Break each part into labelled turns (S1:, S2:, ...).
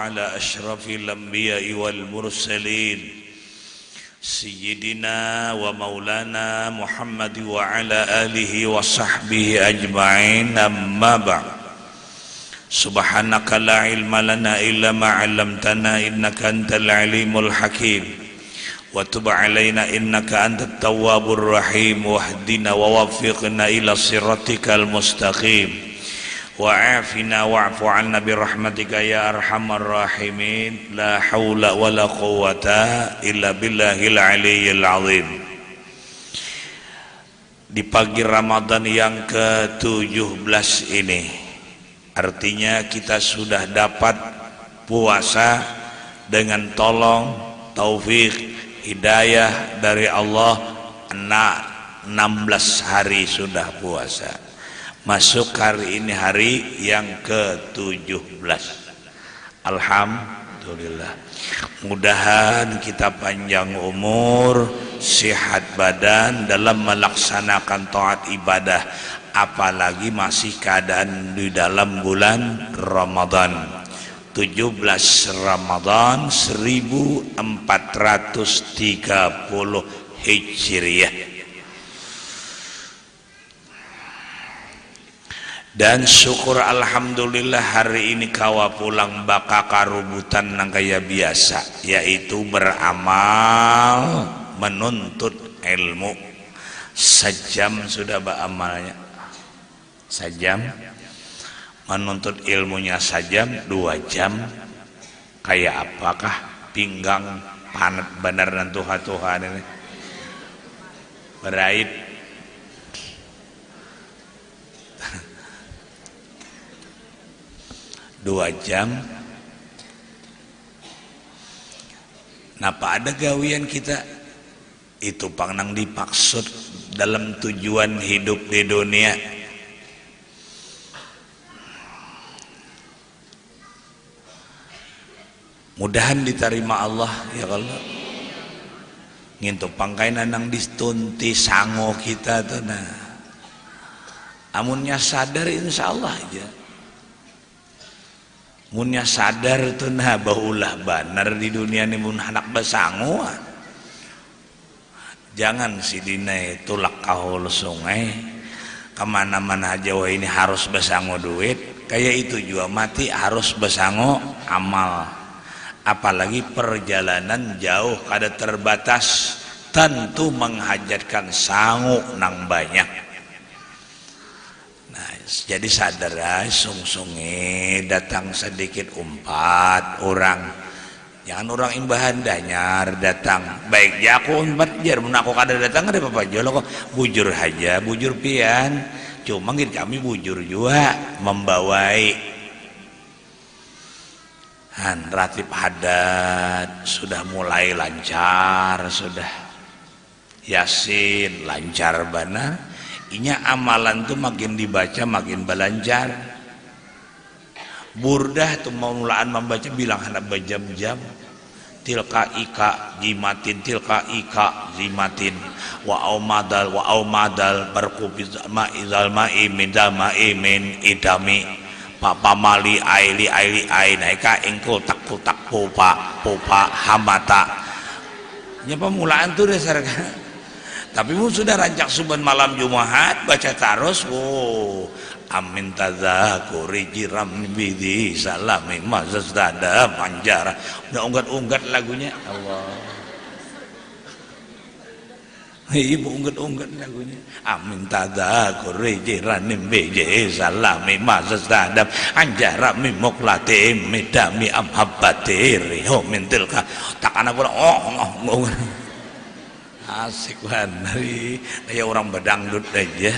S1: على أشرف الأنبياء والمرسلين سيدنا ومولانا محمد وعلى آله وصحبه أجمعين أما بعد سبحانك لا علم لنا إلا ما علمتنا إنك أنت العليم الحكيم وتب علينا إنك أنت التواب الرحيم واهدنا ووفقنا إلى صراطك المستقيم وعافنا واعف عنا برحمتك يا أرحم الراحمين لا حول ولا قوة إلا بالله العلي العظيم. Di pagi Ramadan yang ke-17 ini, artinya kita sudah dapat puasa dengan tolong taufik hidayah dari Allah. 16 hari sudah puasa, masuk hari ini hari yang ke-17. Alhamdulillah. Mudahan kita panjang umur, sehat badan dalam melaksanakan taat ibadah, apalagi masih keadaan di dalam bulan Ramadan. 17 Ramadan 1430 Hijriah. Dan syukur alhamdulillah hari ini kawa pulang baka karubutan nang kaya biasa, yaitu beramal menuntut ilmu. Sejam sudah beramalnya, sejam menuntut ilmunya, sejam 2 jam. Kayak apakah pinggang panas benar dan Tuhan ini berait. Dua jam. Napa ada gawian kita itu pangnang dipaksud dalam tujuan hidup di dunia. Mudahan diterima Allah ya Allah. Ngintu pangkai nanang distunti sango kita tuh nah. Amunnya sadar insyaallah aja. Munnya sadar tuh nah baulah banar di dunia ini mun anak basanguan. Jangan si dina tulak kahul sungai kemana-mana aja wah ini harus basango duit, kayak itu juga mati harus basango amal. Apalagi perjalanan jauh kada terbatas, tentu menghajatkan sangu nang banyak. Jadi sadar sung-sungi datang sedikit umpat orang, jangan orang imbahan danyar datang baik ya aku umpat jar mun aku kada datang ada apa jolo kok bujur aja bujur pian, cuma kami bujur juga membawai ratib hadat sudah mulai lancar, sudah yasin lancar benar. Inya amalan tuh makin dibaca makin belanjar. Burdah tuh mulaan membaca bilang hendak berjam-jam. Tilka ika jimatin, tilka ika jimatin. Wa aumadal berkubis ma'izal ma'imin dal ma'imin idami. Papa mali aili naika engkul tak pupa hamata. Nya pemulaan tuh dasar. Tapi mu sudah rancak suban malam Jumat baca tarus, amin tadzakuri jiram bidi salami mazasdada manjara. Udah unggat-unggat lagunya Allah. Ibu unggat-unggat lagunya. Amin tadzakuri jiram bidi salami mazasdada anjara mimoklatim midami amhabbatiri ho mintilka tak anak pula asik banget kayak orang bedangdut aja.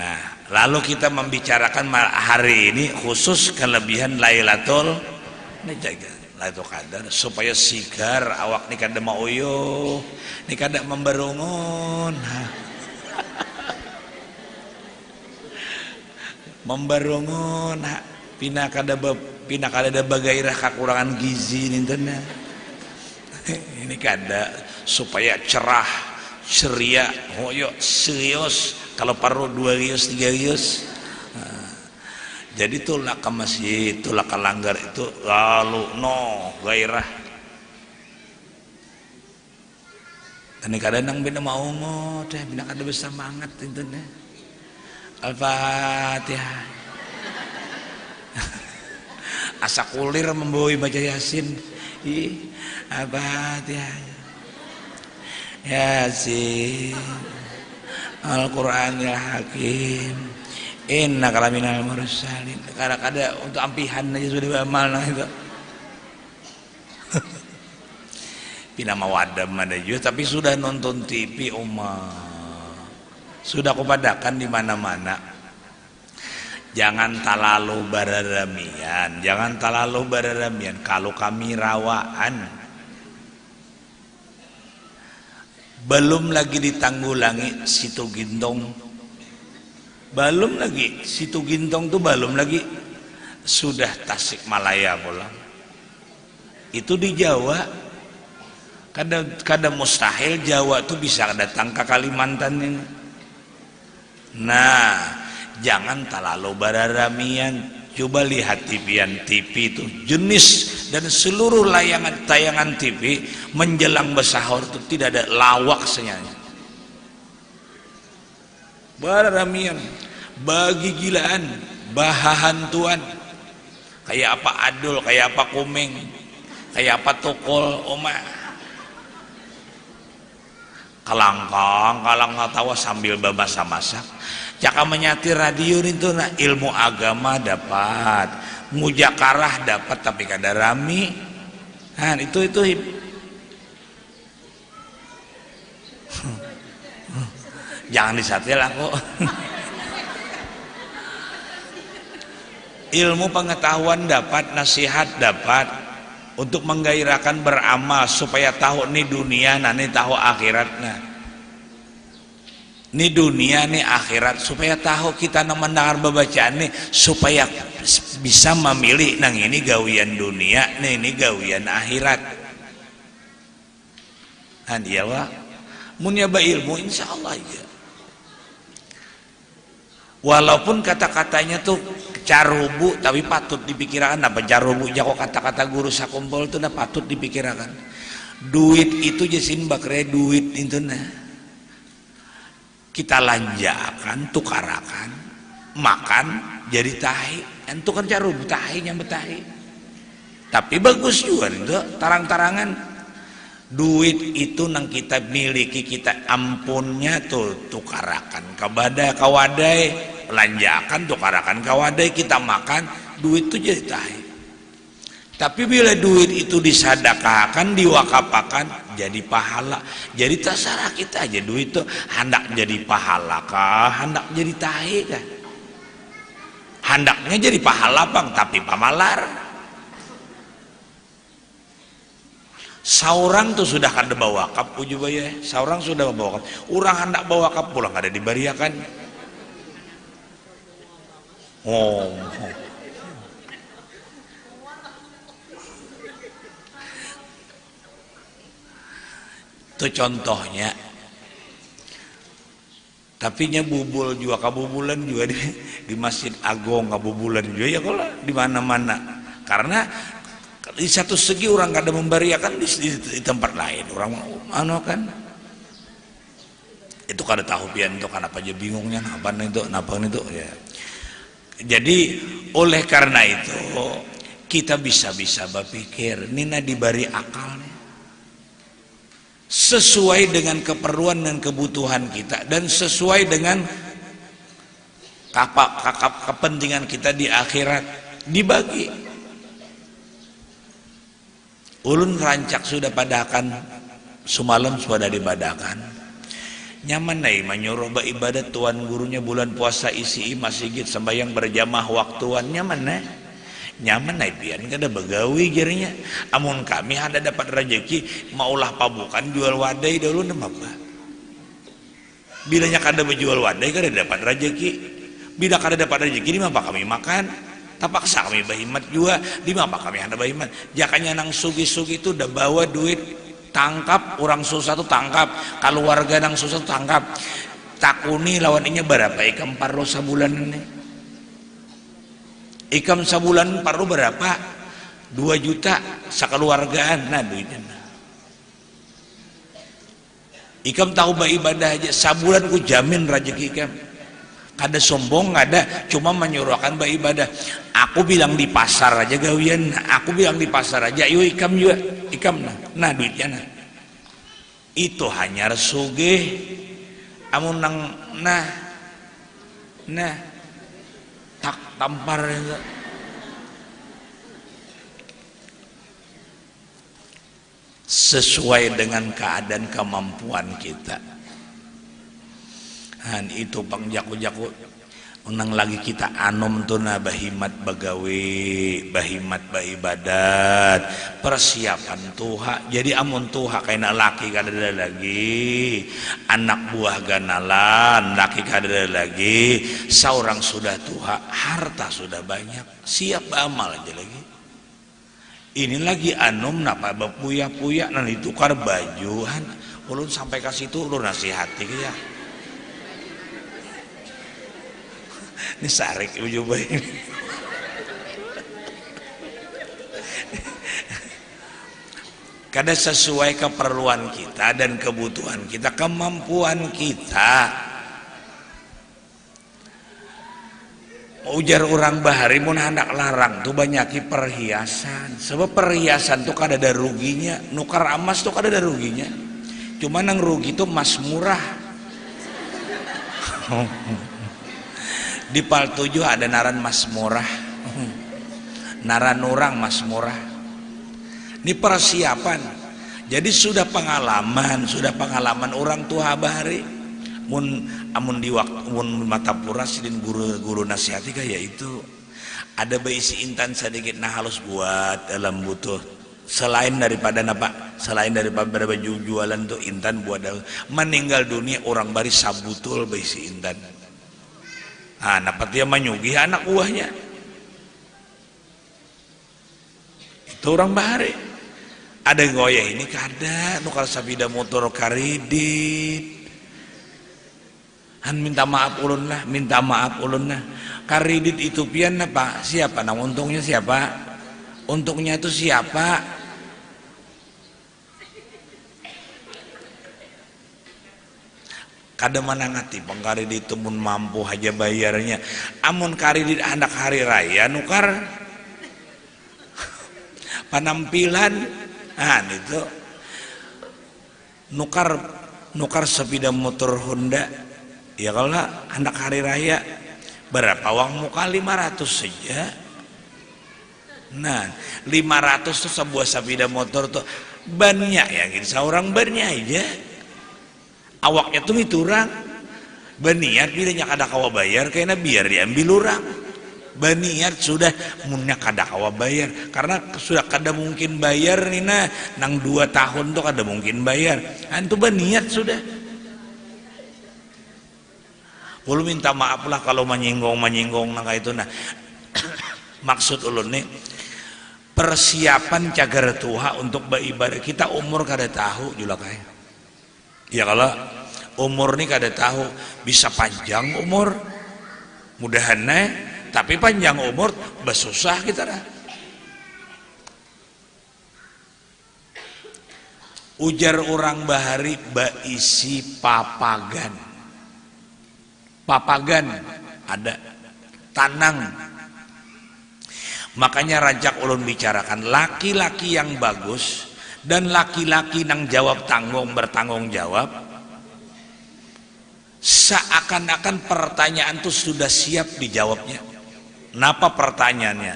S1: Nah, lalu kita membicarakan hari ini khusus kelebihan Lailatul Qadar supaya sigar awak ni kada mauyo, ni kada memberungun. Memberungun pina kada bagairah kekurangan gizi nintena. Ini kada supaya cerah ceria hoyo serius kalau perlu 2 rius 3 rius Jadi tulak ke masjid, tulak ke langgar itu lalu no gairah. Kadang-kadang bina mau teh, bina kada bisa semangat itu nih. Al-Fatihah. Asa kulir memboi baca Yasin. Al-Fatihah. Yasin. Al-Qur'anil Hakim. Inna kalaminal mursalin. Kadang-kadang untuk ampihan aja sudah amal nah itu. Pina mawadam ada juga, tapi sudah nonton TV sudah kupadakan di mana-mana. Jangan talalu bararamian, jangan talalu bararamian. Kalau kami rawaan, belum lagi ditanggulangi situ gintong. Belum lagi situ gintong tuh belum lagi sudah Tasikmalaya pulang. Itu di Jawa. Kadang mustahil Jawa tuh bisa datang ke Kalimantan ini. Nah, jangan terlalu bararamian. Coba lihat TV itu jenis dan seluruh tayangan TV menjelang bersahur itu tidak ada lawak senyanya. Bararamian, bagi gilaan, bahahantuan. Kayak apa adul, kayak apa komeng, kayak apa tokol, kalang tawa sambil babasa-masak. Caka menyati radio itu nah, ilmu agama dapat, mujakarah dapat, tapi kada rami. Nah, itu jangan disatil aku. Ilmu pengetahuan dapat, nasihat dapat, untuk menggairahkan beramal supaya tahu nih dunia, nih tahu akhirat. Nah, nih dunia, nih akhirat, supaya tahu kita mendengar bacaan nih, supaya bisa memilih nang ini gawian dunia, nih ini gawian akhirat. Nah, dia wah, mun nyaba ilmu insyaallah aja. Walaupun kata-katanya tuh carubu, tapi patut dipikirkan. Apa carubu jago kata-kata guru sakumpul itu nah patut dipikirkan. Duit itu jasin bakre duit itu nah kita lanjakan, tukarakan, makan jadi tahi. Itu kan carubu tahinya betahi. Tapi bagus juga itu tarang-tarangan. Duit itu nang kita miliki, kita ampunnya tuh tukarakan kepada kawadai, belanjakan tukarakan kawadai, kita makan, duit itu jadi tahi. Tapi bila duit itu disadakakan, diwakapakan, jadi pahala. Jadi terserah kita aja, duit itu hendak jadi pahala kah, hendak jadi tahi kah? Hendaknya jadi pahala bang, tapi pamalar. Saurang tuh sudah kada bawa wakaf ujub ya, saurang sudah bawa wakaf. Urang hendak bawa wakaf pulang kada dibariakan. Oh. Itu contohnya. Tapi nya bubul juga kabubulan juga di Masjid Agung kabubulan juga ya kalau di mana-mana. Karena di satu segi orang kada membariakan di tempat lain orang kan itu kada tahu pian itu kenapa aja bingungnya apa itu ya. Jadi oleh karena itu kita bisa berpikir nina diberi akal sesuai dengan keperluan dan kebutuhan kita dan sesuai dengan kepentingan kita di akhirat dibagi. Ulun rancak sudah padakan semalam sudah dibadakan nyaman nai menyuruh ibadat tuan gurunya bulan puasa isi masjid sembahyang berjamaah waktuan nyaman nai pian kada begawi jarinya amun kami ada dapat rezeki maulah pabukan jual wadai dulu nama apa bilanya kada berjual wadai kada dapat rezeki bila kada dapat rezeki di apa kami makan tapaksa kami bahimat juga di mana kami hendak bahimat jakanya nang sugi-sugi itu udah bawa duit tangkap orang susah tuh tangkap kalau warga nang susah tuh tangkap takuni lawan ini berapa ikan 4 rosa bulan ini Ikam sabulan perlu berapa? 2 juta sakeluargaan. Nah duitnya. Ikam tahu ibadah aja sabulan ku jamin rezeki ikam. Kada sombong ada, cuma menyuruhkan ibadah. Aku bilang di pasar aja gawian, aku bilang di pasar aja, yuk ikam juga, ikam nah duitnya nah. Itu hanya sugih, amun nang nah tak tampar itu. Sesuai dengan keadaan kemampuan kita. Dan itu pang jaku-jaku unang lagi kita anom tuh na bahimat bagawe, bahimat baibadat, persiapan tuha. Jadi amun tuha kayak laki kada lagi, anak buah ganalan laki kada lagi, seorang sudah tuha, harta sudah banyak, siap amal aja lagi. Ini lagi anom napa bapuya-puya nanti tukar bajuan, ulun sampai ke situ ulun nasihati ya. Ini sarik ibu ini. Kada sesuai keperluan kita dan kebutuhan kita, kemampuan kita. Ujar orang bahari mun hendak larang tuh banyaki perhiasan. Sebab perhiasan tuh kada ada ruginya, nukar emas tuh kada ada ruginya. Cuma nang rugi tuh emas murah. Di Pal 7 ada naran mas murah, naran orang mas murah. Ini persiapan. Jadi sudah pengalaman orang tua bahari. Amun di waktu mun mata pura sidin guru nasihati kayak itu. Ada beisi intan sedikit nah halus buat dalam butuh. Selain daripada baju jualan tuh intan buat meninggal dunia orang bari sabutul beisi intan. Nah, dapat dia menyugi anak buahnya. Itu orang bahari. Ada goyah ini kada, nukar sabida motor karidit. Han minta maaf ulun lah. Karidit itu pian apa? Siapa? Nah, untungnya siapa? Untungnya itu siapa? Kada manangati pengkaridit itu mun mampu aja bayarnya. Amun karidit anak hari raya nukar penampilan, nah itu nukar sepeda motor Honda. Ya kalau anak hari raya berapa uang muka 500 saja. Nah 500 tuh sebuah sepeda motor tuh banyak ya, seorang bannya aja. Awaknya tuh miturang baniat bilanya kada kawa bayar kayaknya biar diambil orang. Baniat sudah munnya kada kawa bayar karena sudah kada mungkin bayar nih nang 2 tahun tuh kada mungkin bayar. Antu baniat sudah. Ulu minta maaf lah kalau menyinggung nang itu nah. Maksud ulun nih persiapan cagar tuha untuk beribadah kita umur kada tahu juga kayak. Ya kalau umur nih kada tahu bisa panjang umur mudahan tapi panjang umur bersusah kita dah. Ujar orang bahari baisi papagan ada tanang. Makanya rajak ulun bicarakan laki-laki yang bagus dan laki-laki nang bertanggung jawab seakan-akan pertanyaan itu sudah siap dijawabnya. Kenapa pertanyaannya?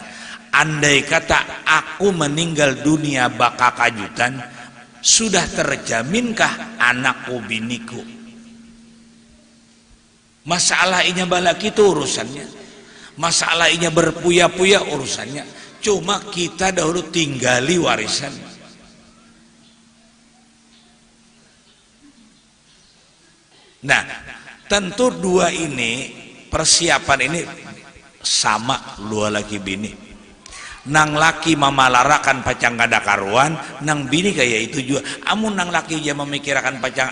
S1: Andai kata aku meninggal dunia baka kajutan, sudah terjaminkah anakku biniku? Masalah inya balaki itu urusannya, masalah inya berpuya-puya urusannya. Cuma kita dahulu tinggali warisan. Nah, tentu dua ini persiapan ini sama dua laki bini. Nang laki mamalarakan pacang kada karuan, nang bini kayak itu juga. Amun nang laki dia memikirkan pacang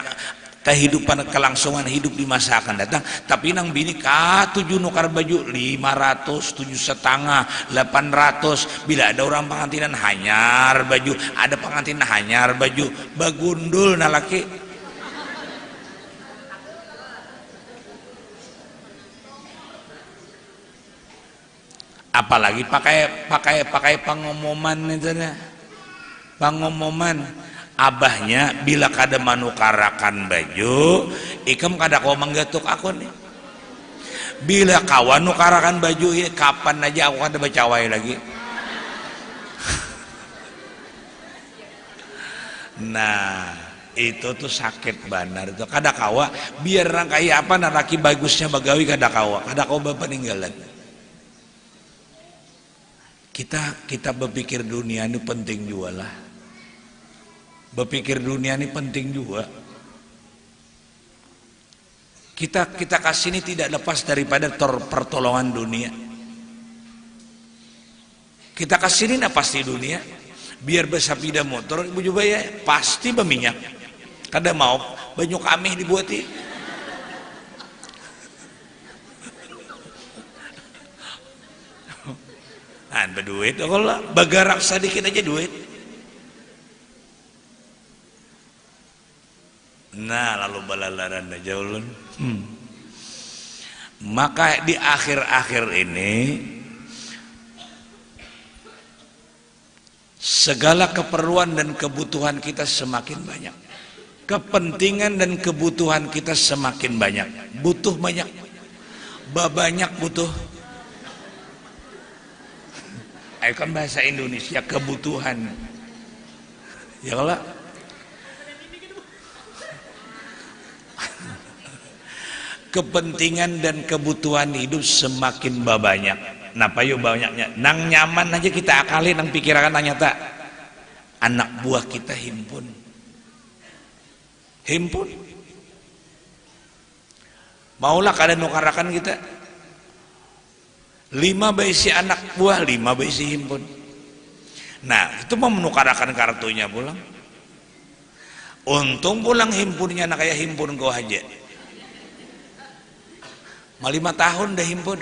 S1: kehidupan kelangsungan hidup di masa akan datang. Tapi nang bini K7 nukar baju 500, 7,5, 800. Bila ada orang pengantinan hanyar baju, ada pengantin hanyar baju, bagundul na laki. Apalagi pakai pengumuman itu nah. Pengumuman abahnya bila kada manukarakan baju ikam kada kau menggetuk aku nih. Bila kawan nukarakan baju ini kapan aja aku kada bacawai lagi. Nah itu tuh sakit benar itu kada kawa biar rangkai apa laki bagusnya bagawi kada kawa peninggalan. Kita berpikir dunia ini penting juga lah. Berpikir dunia ini penting juga. Kita kasih ini tidak lepas daripada pertolongan dunia. Kita kasih ini pasti dunia. Biar bersapida motor ibu juga ya pasti berminyak. Kada mau banyak kami dibuati. Berduit kalau bagarak sedikit aja duit. Nah lalu balalaran aja ulun. Maka di akhir-akhir ini segala keperluan dan kebutuhan kita semakin banyak, kepentingan dan kebutuhan kita semakin banyak, butuh banyak, banyak butuh. Ayo kan bahasa Indonesia kebutuhan ya kalau kepentingan dan kebutuhan hidup semakin banyak. Napa yo banyaknya nang nyaman aja kita akali nang pikiran nanya tak anak buah kita himpun maulah kada nukarakan kita 5 baisi anak buah 5 baisi himpun. Nah itu mau menukarakan kartunya pulang. Untung pulang himpunnya nak kayak himpun kau aja. 5 tahun dah himpun.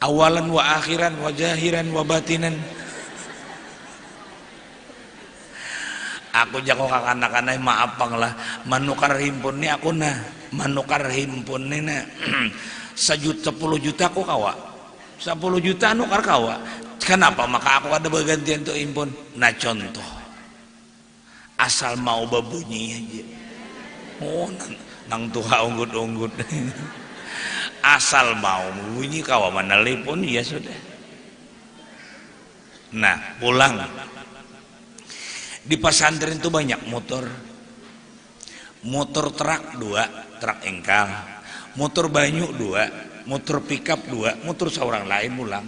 S1: Awalan wa akhiran wa jahiran wa batinan. Aku jago kanak-kanak maaf pang lah manukar himpun ni aku nah manukar himpun ni nah 10 juta aku kawa 10 juta nukar kawa. Kenapa maka aku ada bergantian untuk himpun. Nah contoh asal mau berbunyi aja nang tuha unggut-unggut asal mau bunyi kawa menelepon ya sudah. Nah pulang di pesantren itu banyak motor truk 2 truk engkal, motor banyu 2, motor pickup 2, motor seorang lain pulang.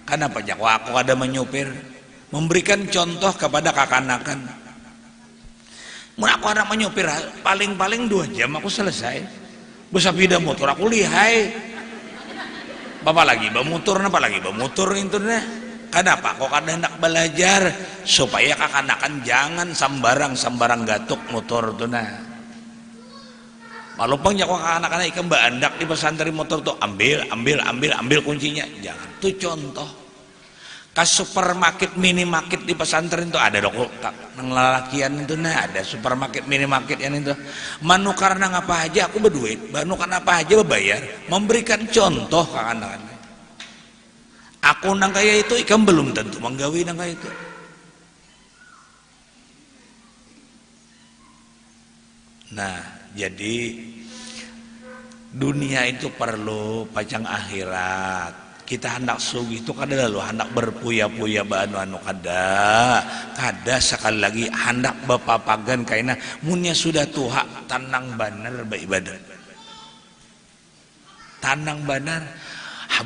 S1: Kenapa jakwa aku ada menyupir memberikan contoh kepada kakanakan. Mun aku ada menyupir paling-paling 2 jam aku selesai. Bersapida motor aku lihai. Bapak lagi bermotor apa lagi bermotor itu nah. Kenapa kok kada hendak belajar supaya kakanakan jangan sambarang gatuk motor tuh nah. Malupang jakwa kakanakan ikan bandak di pesantren motor tuh ambil kuncinya. Jangan tuh contoh. Ke supermarket minimarket di pesantren itu ada dok nang lalakian itu nah ada supermarket minimarket yang itu manukar nang apa aja aku berduit manukar apa aja berbayar memberikan contoh ke anak-anak. Aku nang kaya itu ikan belum tentu menggawi nang kaya itu. Nah jadi dunia itu perlu pajang akhirat. Kita hendak sugih itu kada lalu hendak berpuya-puya anu kada sekali lagi hendak bepapagan kaina munnya sudah tuha tanang banar beribadah tanang banar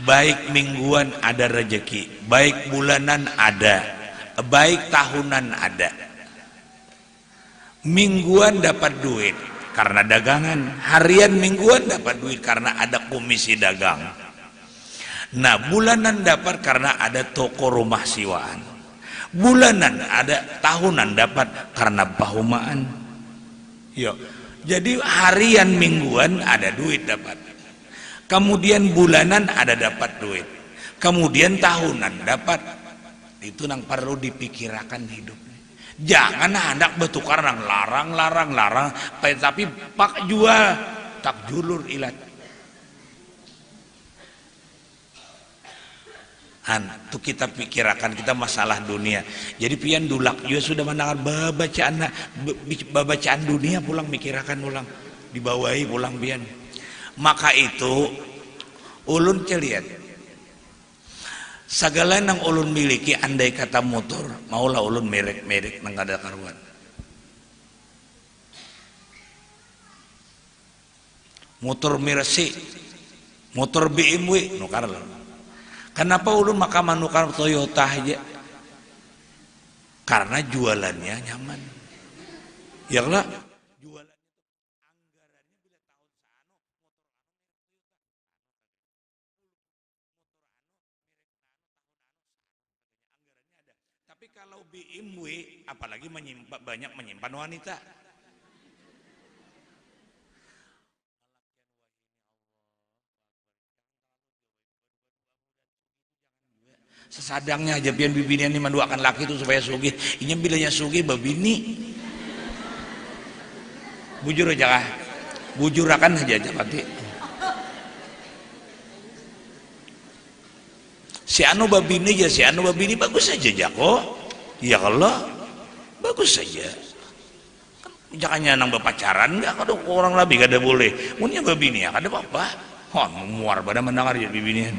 S1: baik mingguan ada rezeki baik bulanan ada baik tahunan ada. Mingguan dapat duit karena dagangan, harian mingguan dapat duit karena ada komisi dagang. Nah bulanan dapat karena ada toko rumah siwaan. Bulanan ada tahunan dapat karena pahumaan. Yo. Jadi harian mingguan ada duit dapat. Kemudian bulanan ada dapat duit. Kemudian tahunan dapat. Itu nang perlu dipikirkan hidupnya. Jangan hendak bertukar nang larang, tapi pak jual tak julur ilat. Tuh kita pikirkan kita masalah dunia. Jadi pian dulak juga sudah mendengar babacaan dunia pulang mikirakan pulang dibawahi pulang pian. Maka itu ulun celiat segala nang ulun miliki andai kata motor maulah ulun merek nang kada karuan. Motor Mercy, motor BMW nukar lah. Kenapa ulun maka manukar Toyota aja? Karena jualannya nyaman. Ya lah, jualan anggarannya bila tahun seano anggarannya ada. Tapi kalau BMW apalagi banyak menyimpan wanita. Sesadangnya aja pian bibinian ini menduakan laki itu supaya sugih. Ini bilanya sugih babini. Bujur aja kah? Bujurakan aja pati. Si anu babini aja, si anu babini bagus saja jako. Ya Allah, bagus saja. Jangan nang berpacaran enggak kada orang lebih kada boleh. Munnya babini ya kada apa-apa. Muar pada mendengar ya bibinian.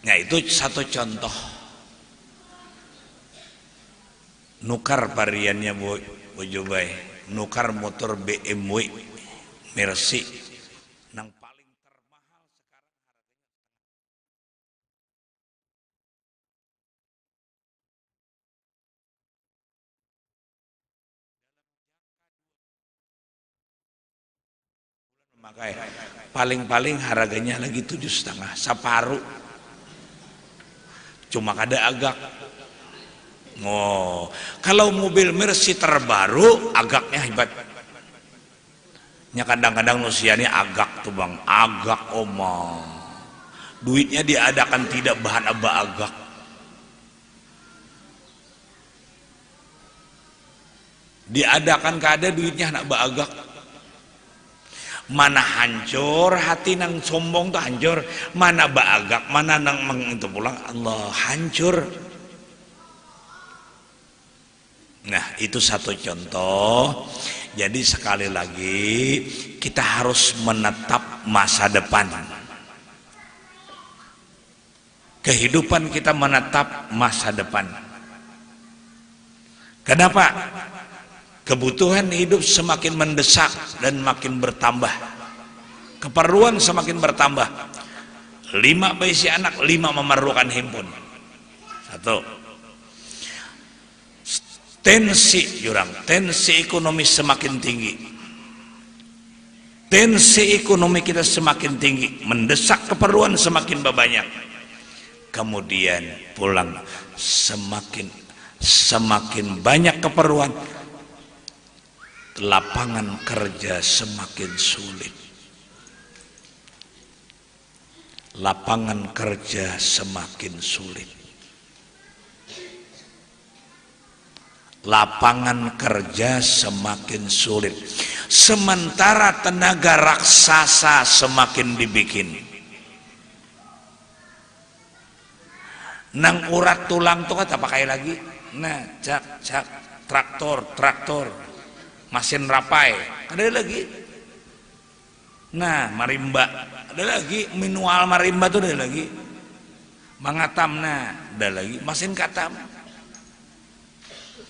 S1: Nah itu satu contoh nukar variannya Bojobai, nukar motor BMW Mercy nang paling termahal sekarang harganya paling harganya lagi 7,5 separuh. Cuma kada agak. Kalau mobil Mercy terbaru agaknya hebat. Nya kadang-kadang usianya agak tuh bang, agak omong. Duitnya diadakan tidak bahan aba agak. Diadakan kada duitnya anak ba agak. Mana hancur hati nang sombong tuh hancur, mana baagak, mana nang itu pulang Allah hancur. Nah itu satu contoh. Jadi sekali lagi kita harus menetap masa depan. Kehidupan kita menetap masa depan. Kenapa? Kebutuhan hidup semakin mendesak dan makin bertambah. Keperluan semakin bertambah. 5 berisi anak, 5 memerlukan himpun. 1. Tensi ekonomi semakin tinggi. Tensi ekonomi kita semakin tinggi, mendesak keperluan semakin banyak. Kemudian pulang semakin banyak keperluan. Lapangan kerja semakin sulit. Lapangan kerja semakin sulit. Lapangan kerja semakin sulit. Sementara tenaga raksasa semakin dibikin. Nang urat tulang tuh kata pakai lagi. Nah, cak traktor. Mesin rapai, ada lagi. Nah, marimba, ada lagi. Manual marimba tuh ada lagi. Mangatam, nah, ada lagi. Mesin katam.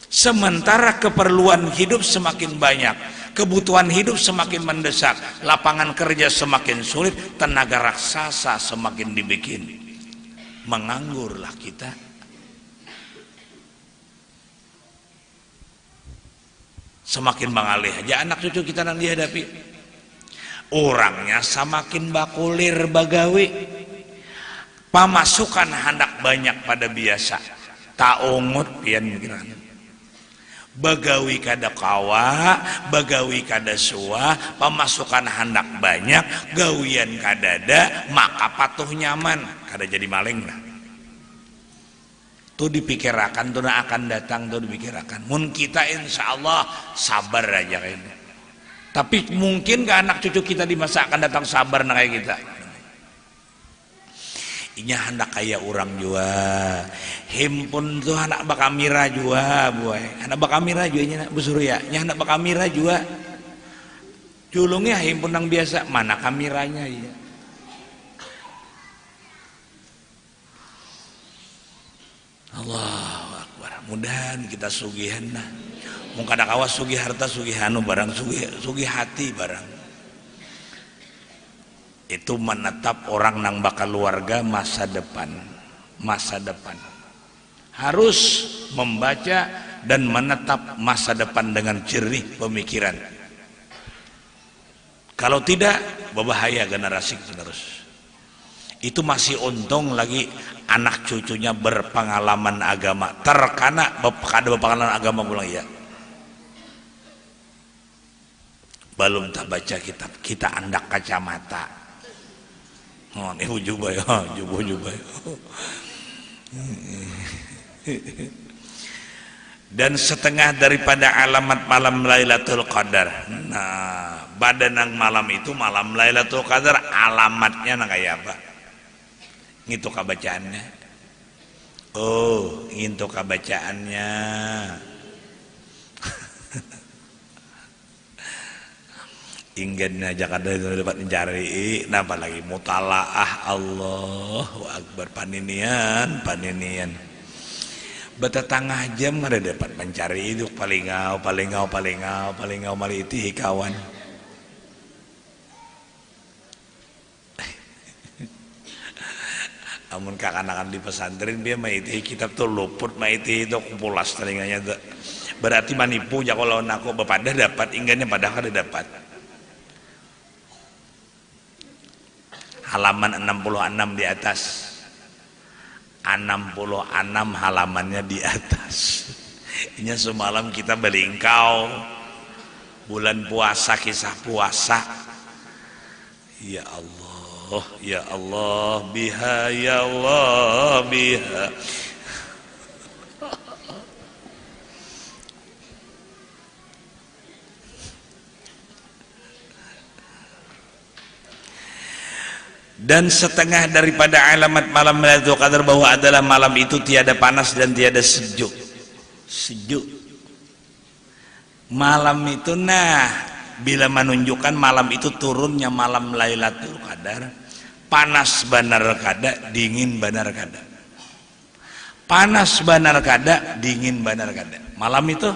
S1: Sementara keperluan hidup semakin banyak, kebutuhan hidup semakin mendesak, lapangan kerja semakin sulit, tenaga raksasa semakin dibikin. Menganggurlah kita. Semakin mengalih aja anak cucu kita nanti hadapi. Orangnya semakin bakulir bagawi. Pemasukan hendak banyak pada biasa. Tak ungut pian mikiran. Bagawi kada kawa, bagawi kada suah, pemasukan hendak banyak, gawian kadada, maka patuh nyaman, kada jadi maling lah. Tuh dipikirakan, tuh akan datang, tuh dipikirakan. Mun kita insya Allah sabar aja kayaknya. Tapi mungkin ke anak cucu kita di masa akan datang sabar nah kayak kita. Inya hendak kayak orang jua, himpun tuh anak bakamira jua, boy. Anak bakamira juga nya Bu Surya, nya anak bakamira juga. Julungnya himpun yang biasa, mana kamiranya iya. Allahu Akbar. Mudahan kita sugihan nah. Mun kada kawas sugih harta sugih anu barang sugih hati barang. Itu menetap orang nang bakal keluarga masa depan harus membaca dan menetap masa depan dengan jernih pemikiran. Kalau tidak berbahaya generasi terus. Itu masih untung lagi anak cucunya berpengalaman agama, terkana kada berpengalaman agama pulang ya. Belum tak baca kitab, kita andak kacamata. Oh, ini jubah ya, jubah. Dan setengah daripada alamat malam Lailatul Qadar. Nah, badanang malam itu malam Lailatul Qadar, alamatnya nah kayak apa? Gitu kabacaannya. Oh, gitu kabacaannya. Ingin aja kada dapat mencari, napa lagi mutalaah Allahu Akbar paninian. Bata tengah jam ada dapat mencari itu paling ngau maliti kawan. Amun kakak-anak di pesantren dia maiti kitab tuh luput maiti itu kumpulas telinganya tuh. Berarti manipu ya kalau aku bepada dapat inggannya padahal kada dapat. Halaman 66 di atas, 66 halamannya di atas. Ini semalam kita belingkau bulan puasa, kisah puasa. Ya Allah biha, ya Allah biha. Dan setengah daripada alamat malam Lailatul Qadar bahwa adalah malam itu tiada panas dan tiada sejuk. Malam itu bila menunjukkan malam itu turunnya malam Lailatul Qadar, panas banar kada, dingin banar kada. Panas banar kada, dingin banar kada. Malam itu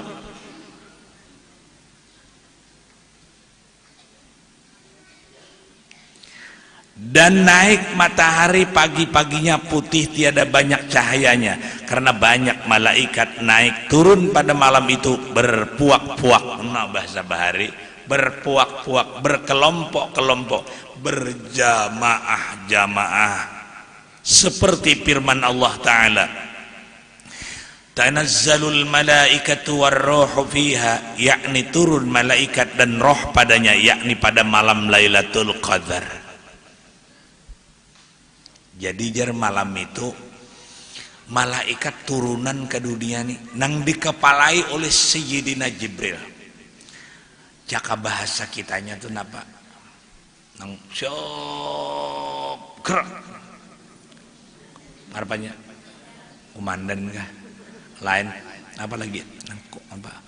S1: dan naik matahari pagi-paginya putih tiada banyak cahayanya karena banyak malaikat naik turun pada malam itu berpuak-puak. Nah bahasa bahari berpuak-puak, berkelompok-kelompok, berjamaah-jamaah seperti firman Allah Ta'ala, tanazzalul malaikatu warruhu fiha, yakni turun malaikat dan roh padanya, yakni pada malam Lailatul Qadar. Jadi jar malam itu malaikat turunan ke dunia nih nang dikepalai oleh Sayyidina Jibril. Caka bahasa kitanya tuh napa? Nang syok harapannya komandan kah? Lain apa lagi? Apa?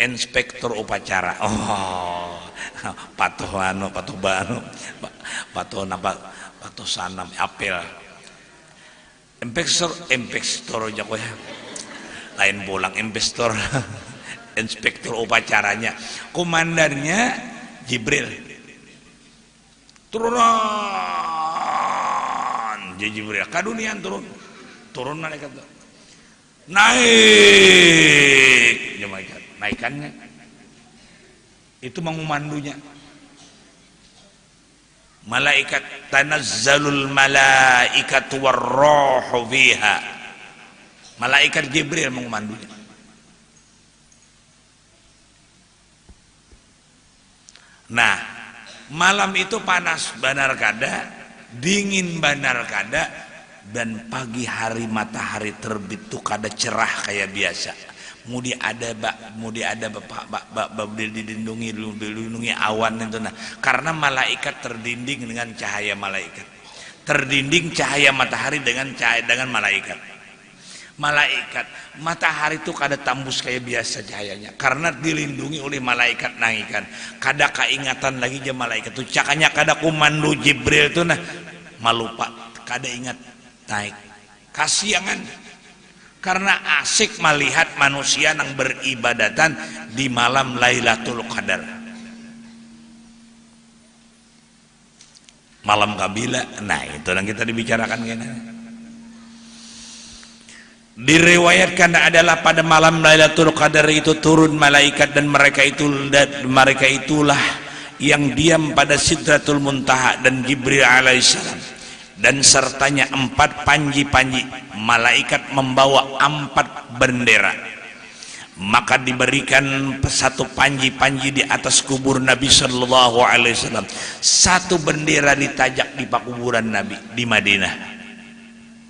S1: Inspektur upacara. Oh, patuh banu, patuh napa? Atau sanam apel investor aja kok ya lain bolang investor. Inspektur upacaranya komandannya Jibril turunan Jibril kadunian turun malaikat naik naikannya itu mengumandunya malaikat, tanazzalul malaikatu warruhu fiha, malaikat Jibril mengumandunya. Nah, malam itu panas banar kada, dingin banar kada, dan pagi hari matahari terbit tuh kada cerah kayak biasa. Mudi ada dilindungi awan itu. Nah, karena malaikat terdinding dengan cahaya malaikat, terdinding cahaya matahari dengan malaikat. Matahari itu kada tambus kayak biasa cahayanya karena dilindungi oleh malaikat nangikan. Kada kaingatan lagi je malaikat tuh cakanya kada komando Jibril tuh nah malupa kada ingat naik kasiangan karena asik melihat manusia yang beribadatan di malam Lailatul Qadar. Malam kabila, nah itu yang kita dibicarakan gini. Diriwayatkan adalah pada malam Lailatul Qadar itu turun malaikat dan mereka itulah yang diam pada Sidratul Muntaha dan Jibril alaihissalam dan sertanya 4 panji-panji. Malaikat membawa 4 bendera, maka diberikan 1 panji-panji di atas kubur Nabi Sallallahu Alaihi Wasallam. 1 bendera ditajak di pakuburan Nabi di Madinah.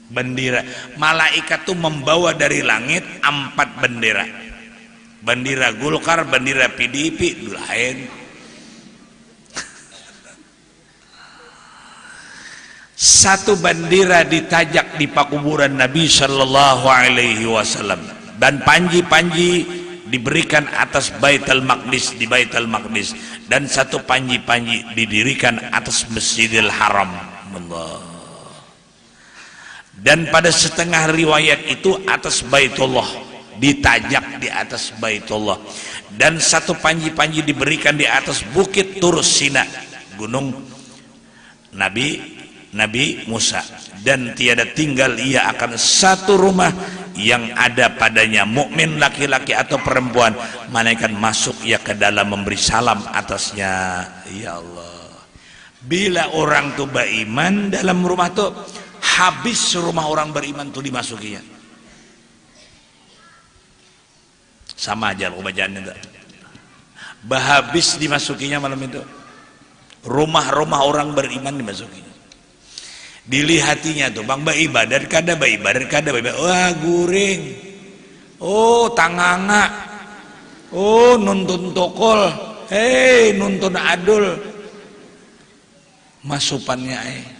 S1: Bendera malaikat tuh membawa dari langit 4 bendera, bendera Golkar, bendera PDIP lain. 1 bendera ditajak di pakuburan Nabi Sallallahu Alaihi Wasallam dan panji-panji diberikan atas Baitul Maqdis di Baitul Maqdis dan 1 panji-panji didirikan atas Masjidil Haram. Allah. Dan pada setengah riwayat itu atas Baitullah, ditajak di atas Baitullah, dan 1 panji-panji diberikan di atas Bukit Tur Sina, gunung Nabi Musa. Dan tiada tinggal ia akan 1 rumah yang ada padanya mukmin laki-laki atau perempuan, malaikat masuk ia ke dalam memberi salam atasnya. Ya Allah, bila orang tuh beriman dalam rumah tuh habis rumah orang beriman tuh dimasukinya sama aja bacaannya tuh habis dimasukinya malam itu rumah-rumah orang beriman dimasukinya. Dilihatinya tuh bang ibadat kada wah guring, oh tanganga, oh nuntun tokol, nuntun adul, masupannya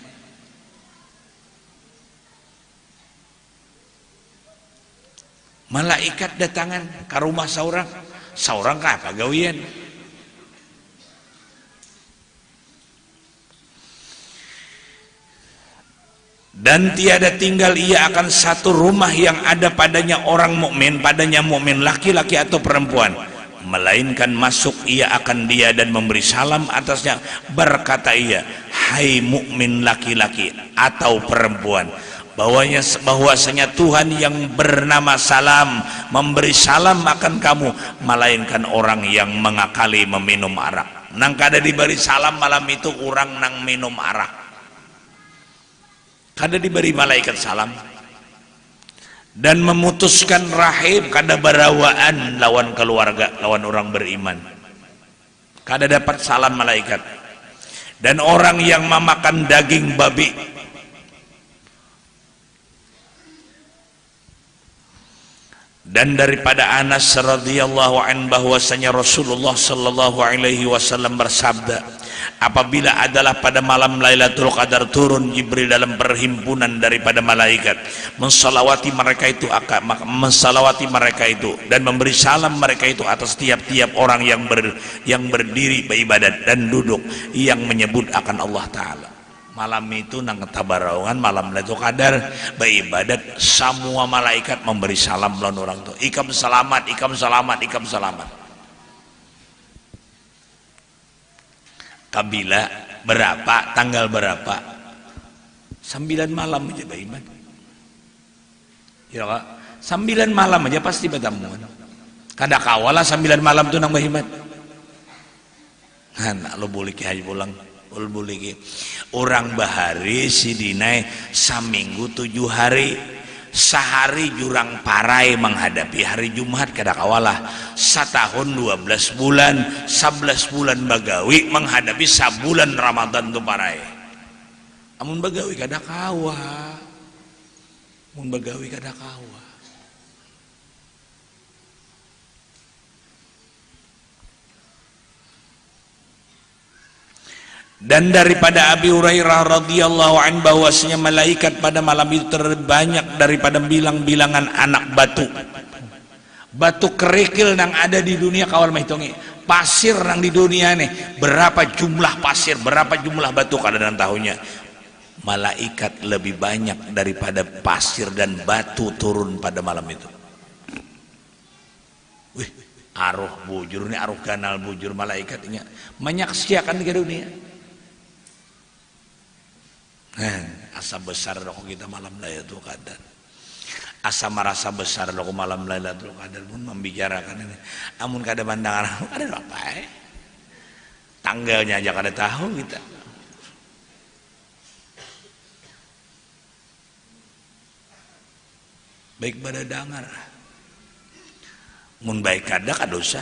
S1: malaikat datangan ke rumah seorang apa gawian. Dan tiada tinggal ia akan 1 rumah yang ada padanya orang mukmin, padanya mukmin laki-laki atau perempuan, melainkan masuk ia akan dia dan memberi salam atasnya. Berkata ia, hai mukmin laki-laki atau perempuan, bahwasanya Tuhan yang bernama Salam memberi salam akan kamu, melainkan orang yang mengakali meminum arak. Nang kada diberi salam malam itu orang nang minum arak, kada diberi malaikat salam. Dan memutuskan rahim, kada berawaan lawan keluarga, lawan orang beriman, kada dapat salam malaikat. Dan orang yang memakan daging babi, dan daripada Anas radhiyallahu an bahwasanya Rasulullah sallallahu alaihi wasallam bersabda, apabila adalah pada malam Lailatul Qadar turun Jibril dalam perhimpunan daripada malaikat, mensalawati mereka itu dan memberi salam mereka itu atas tiap-tiap orang yang berdiri beribadat dan duduk yang menyebut akan Allah Ta'ala. Malam itu nang tabarongan malam Lailatul Qadar beribadat, semua malaikat memberi salam lawan orang tu, ikam selamat, ikam selamat, ikam selamat. Kabila berapa, tanggal berapa, 9 malam aja beriman ya Kak, 9 malam aja pasti bertemu. Kada kawala 9 malam tu nang beriman. Nah lo boleh kiai pulang boleh orang bahari si dinai saminggu 7 hari, sehari jurang parai menghadapi hari Jumat kada kawalah, setahun 12 bulan 11 bulan bagawi menghadapi sabulan Ramadan tu parai. Amun bagawi kada kawa, amun bagawi kada kawa. Dan daripada Abi Hurairah radhiyallahu anhu bahwasanya malaikat pada malam itu terbanyak daripada bilang-bilangan anak batu. Batu kerikil yang ada di dunia kawan menghitungi. Pasir yang di dunia nih, berapa jumlah pasir, berapa jumlah batu kadang tahunya. Malaikat lebih banyak daripada pasir dan batu turun pada malam itu. Wih, aruh bujur nih, aruh ganal bujur malaikatnya menyaksikan ke dunia. Asa besar loh kita malam Lailatul Qadar. Asa merasa besar loh malam Lailatul Qadar pun membicarakan ini. Amun kada pandangan ada apa tanggalnya aja kada tahu kita. Baik pada dangar. Mun baik kada dosa.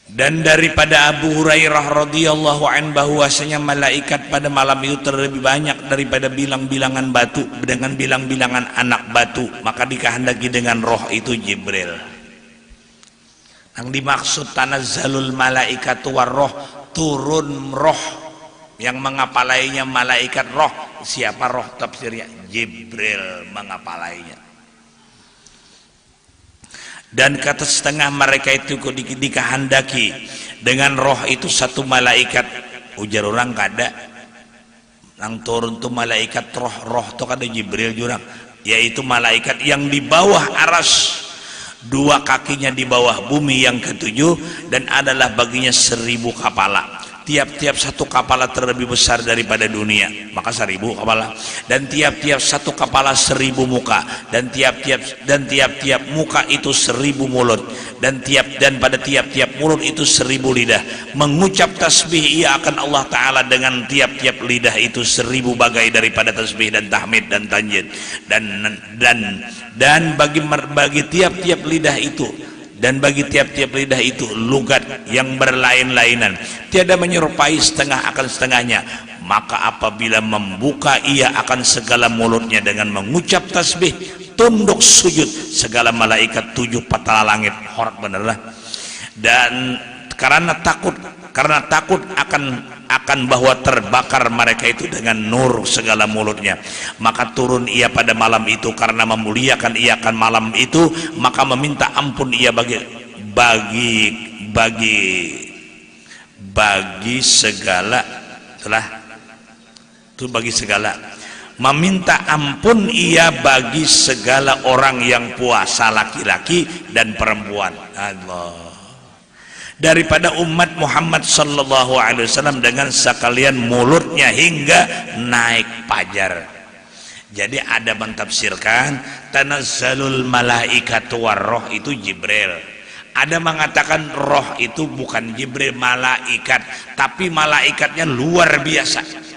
S1: Dan daripada Abu Hurairah radhiyallahu anhu bahwasanya malaikat pada malam itu terlebih banyak daripada bilang-bilangan batu dengan bilang-bilangan anak batu, maka dikehendaki dengan roh itu Jibril. Yang dimaksud tanazzalul malaikatu warroh, turun roh yang mengapalainya malaikat roh. Siapa roh tafsirnya? Jibril mengapalainya. Dan kata setengah mereka itu dikehendaki dengan roh itu satu malaikat, ujar orang kada nang turun tu malaikat roh tu kada Jibril jurang, yaitu malaikat yang di bawah aras, dua kakinya di bawah bumi yang ketujuh, dan adalah baginya 1000 kepala. Tiap-tiap satu kepala terlebih besar daripada dunia, maka 1000 kepala. Dan tiap-tiap satu kepala 1000 muka, dan tiap-tiap muka itu 1000 mulut, dan pada tiap-tiap mulut itu 1000 lidah. Mengucap tasbih ia akan Allah Ta'ala dengan tiap-tiap lidah itu 1000 bagai daripada tasbih dan tahmid dan tanjid. Dan bagi tiap-tiap lidah itu, dan bagi tiap-tiap lidah itu lugat yang berlain-lainan, tiada menyerupai setengah akan setengahnya. Maka apabila membuka ia akan segala mulutnya dengan mengucap tasbih, tunduk sujud segala malaikat 7 patala langit. Hormat benerlah. Dan karena takut akan bahwa terbakar mereka itu dengan nur segala mulutnya, maka turun ia pada malam itu karena memuliakan ia akan malam itu, maka meminta ampun ia bagi segala telah itu bagi segala, meminta ampun ia bagi segala orang yang puasa, laki-laki dan perempuan. Allah, daripada umat Muhammad sallallahu alaihi wasallam dengan sekalian mulutnya hingga naik pajar. Jadi ada mentafsirkan tanazzalul malaikatu warroh itu Jibril. Ada mengatakan roh itu bukan Jibril, malaikat, tapi malaikatnya luar biasa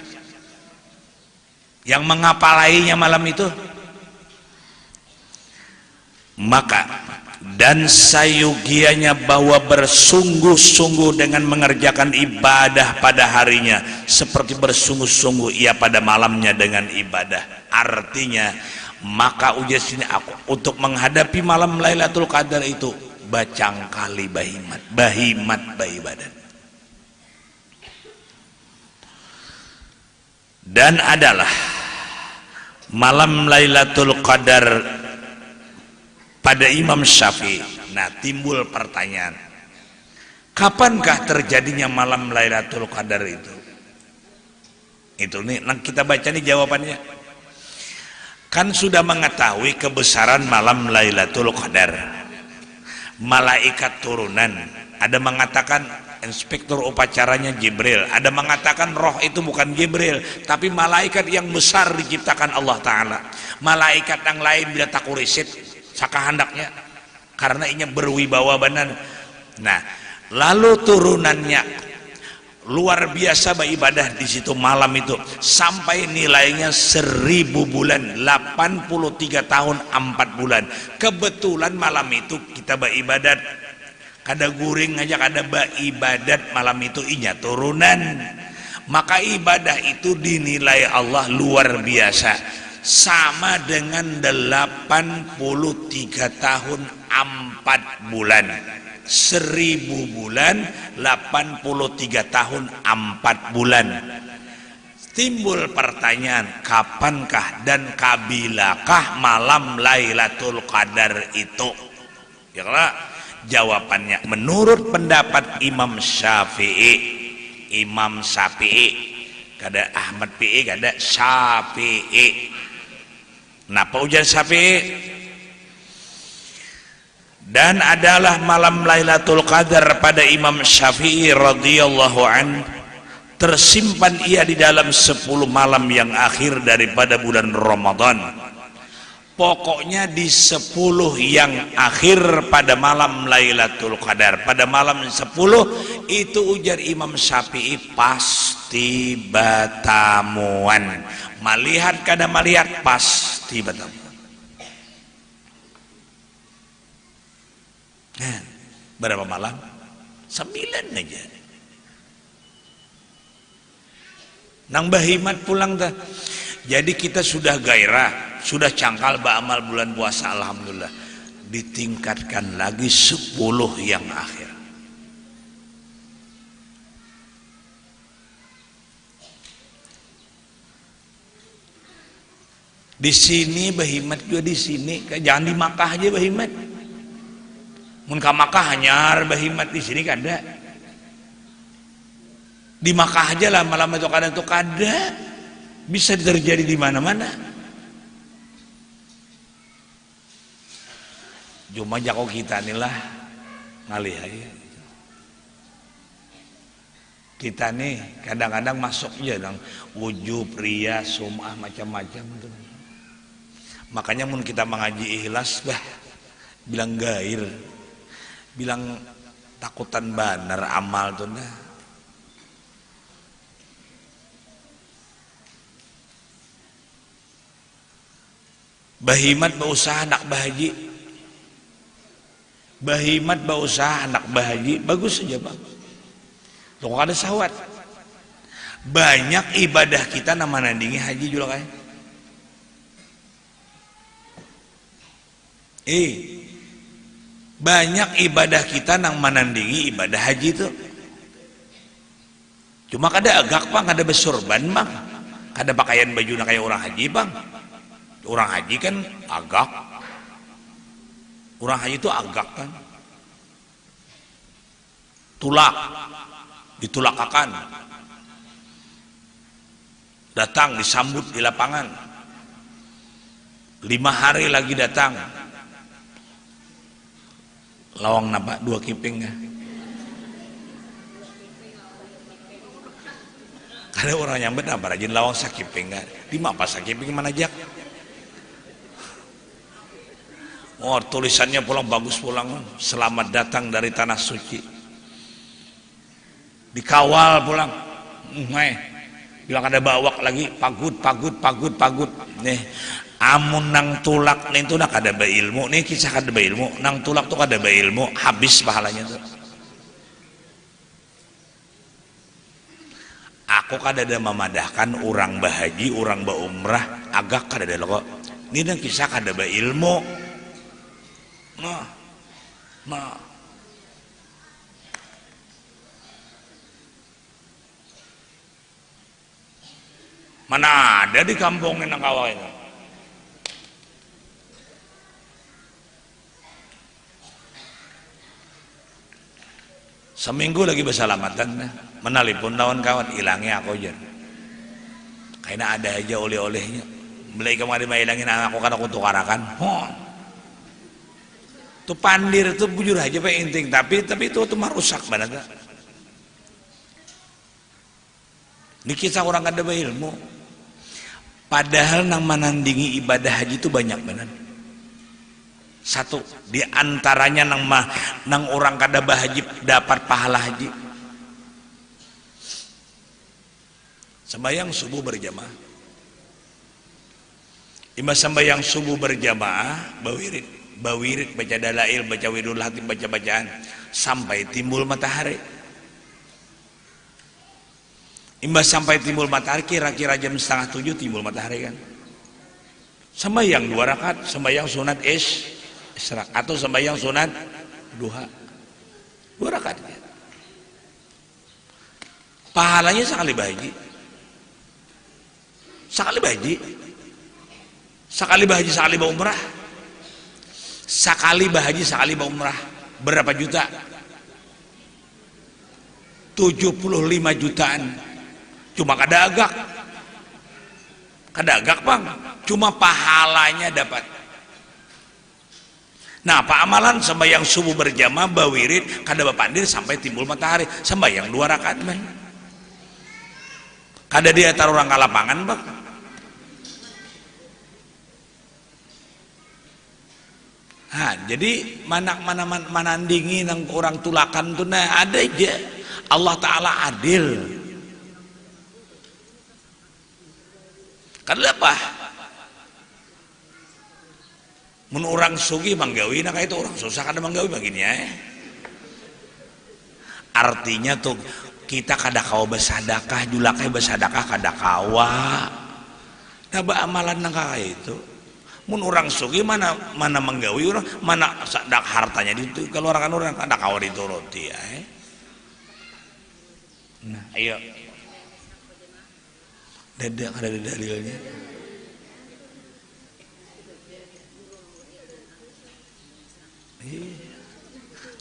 S1: yang mengapalainya malam itu. Maka dan sayugianya bahwa bersungguh-sungguh dengan mengerjakan ibadah pada harinya seperti bersungguh-sungguh ia pada malamnya dengan ibadah. Artinya, maka ujar sini aku untuk menghadapi malam Lailatul Qadar itu bacangkali bahimat baibadah. Dan adalah malam Lailatul Qadar pada Imam Syafi'i. Nah, timbul pertanyaan, kapankah terjadinya malam Lailatul Qadar itu? Itu nih, nah kita baca nih jawabannya. Kan sudah mengetahui kebesaran malam Lailatul Qadar. Malaikat turunan, ada mengatakan inspektur upacaranya Jibril, ada mengatakan roh itu bukan Jibril, tapi malaikat yang besar diciptakan Allah Ta'ala. Malaikat yang lain bila takurisit sakahandaknya karena inya berwibawa benar. Nah, lalu turunannya luar biasa beribadah di situ malam itu sampai nilainya 1000 bulan, 83 tahun 4 bulan. Kebetulan malam itu kita beribadat, kada guring aja kada beribadat malam itu inya turunan. Maka ibadah itu dinilai Allah luar biasa, sama dengan 83 tahun 4 bulan. 1000 bulan 83 tahun 4 bulan. Timbul pertanyaan, kapankah dan kabilakah malam Lailatul Qadar itu? Ya, jawabannya menurut pendapat Imam Syafi'i, kada Ahmad Fi'i, kada Syafi'i. Napa ujar Syafi'i? Dan adalah malam Lailatul Qadar pada Imam Syafi'i radhiyallahu an, tersimpan ia di dalam 10 malam yang akhir daripada bulan Ramadan. Pokoknya di 10 yang akhir pada malam Lailatul Qadar, pada malam 10 itu ujar Imam Syafi'i pasti batamuan. Melihat kada melihat pasti batamuan. Nah, berapa malam? 9 aja. Nang bahimat pulang dah. Jadi kita sudah gairah, sudah cangkal beramal bulan puasa, alhamdulillah. Ditingkatkan lagi 10 yang akhir. Di sini bahimat juga di sini, jangan di Makkah aja bahimat. Mun ka Makkah hanyar bahimat, di sini kada. Di Makkah aja lah malam itu kada. Bisa terjadi di mana-mana. Cuma jako kita inilah ngalih aja. Kita nih kadang-kadang masuk aja dong wujub, ria, sum'ah, macam-macam tuh. Makanya mun kita mengaji ikhlas bilang gair, bilang takutan banar amal tuh nah. Bahimat berusaha anak bahaji, bahimat berusaha anak bahaji, bagus saja bang. Tuh ada sawat. Banyak ibadah kita nama nandingi haji juga kan. Banyak ibadah kita nang menandingi ibadah haji itu. Cuma kada agak bang, kada besurban bang, kada pakaian baju nak kayak orang haji bang. Orang haji kan agak, orang haji itu agak kan, tulak, ditulakakan, datang disambut di lapangan, 5 hari lagi datang. Lawang napa 2 kiping ya. Kada orang nyambet apa rajin lawang sakiping kan. Di apa sakiping mana jak? Oh, tulisannya pulang bagus pulang. Selamat datang dari tanah suci. Dikawal pulang. Bilang ada bawak lagi, pagut. Nih, amun nang tulak nih itu nak ada ilmu nih, kisah kada ilmu, nang tulak tuh kada ilmu, habis pahalanya tuh. Aku kada ada memadahkan orang bahaji, orang baumrah, agak kada ada kok. Ini nang kisah kada ilmu. Nah. Mana ada di kampung nang kawah itu. Seminggu lagi bersalamatan, menelpon kawan-kawan, hilangnya aku aja. Kayaknya ada aja oleh-olehnya. Beli kemarin hilangin aku kan aku tukarakan. Tuh pandir tuh bujur aja pak inting, tapi itu tuh merusak banget. Di kisah orang kada berilmu. Padahal nang menandingi ibadah haji itu banyak banget. Satu di antaranya nang orang kada bahaji dapat pahala haji. Sembahyang subuh berjamaah. Imbas sembahyang subuh berjamaah, bawirid baca dalail, baca widul hatib, baca bacaan sampai timbul matahari. Imbas sampai timbul matahari kira-kira jam 6:30 timbul matahari kan. Sembahyang 2 rakaat, sembahyang sunat isyraq atau sembahyang sunat duha 2 rakaat. Pahalanya sekali bahaji. Sekali bahaji. Sekali bahaji, sekali umrah. Sekali bahaji, sekali umrah. Berapa juta? 75 jutaan. Cuma kada agak bang, cuma pahalanya dapat. Nah, apa amalan sembahyang subuh berjamaah bawirid kada bapandir sampai timbul matahari, sembahyang 2 rakaat bang. Kada dia taruh orang lapangan bang. Nah, jadi mana dingin nang orang tulakan tuh nah ada aja. Allah Ta'ala adil. Karena apa? Mun orang sugi manggawi nah kayak itu orang susah kada manggawi begini ya. Artinya tuh kita kada kawa bersadakah, julakai bersadakah kada kawa. Nah amalan nang kayak itu. Mun orang sugi mana manggawi orang mana sadak hartanya itu kalau orang kada kawa dituruti ya. Nah, ayo. Ada dalilnya.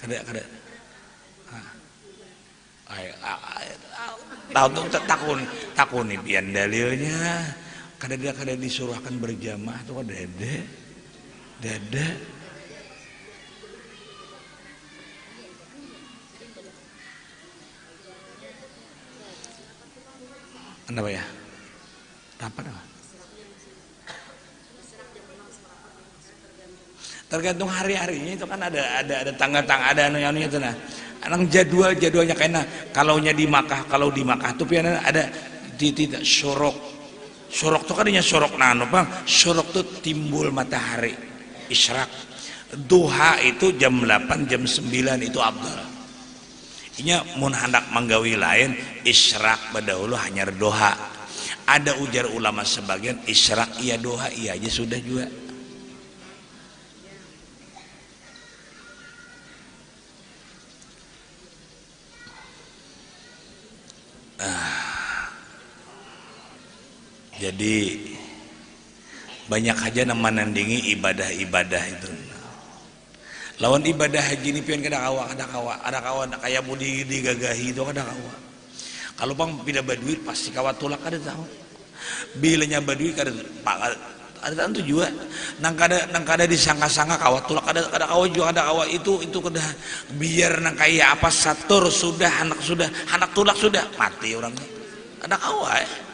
S1: Ada. Tahu tuh takun nih pian dalilnya. Kada disuruhkan berjamaah tuh ada. Kenapa ya? Apa? Tergantung hari-harinya itu kan ada tanggal-tanggal ada anu itu nah. Anang jadwalnya kena kalau di Makkah tuh pian ada tidak syuruk. Syuruk tuh kadinya syuruk nano bang. Syuruk tuh timbul matahari isyraq. Duha itu jam 8 jam 9 itu abdal. Inya mun hendak manggawi lain isyraq badahulu hanya doha. Ada ujar ulama sebagian isyraq iya doha iya aja sudah juga. Jadi banyak aja nama nandingi ibadah itu. Lawan ibadah haji ini pian kada kawa kayak budi digagahi itu kada kawa. Kalau bang pindah badui pasti kawat tulak kada tahu. Bilanya badui kada ada tentu juga. Nang kada disangka-sangka kawat tulak kada kawa juga kada kawa itu kada biar nang kaya apa satur sudah anak tulak sudah mati orangnya. Kada kawa ya.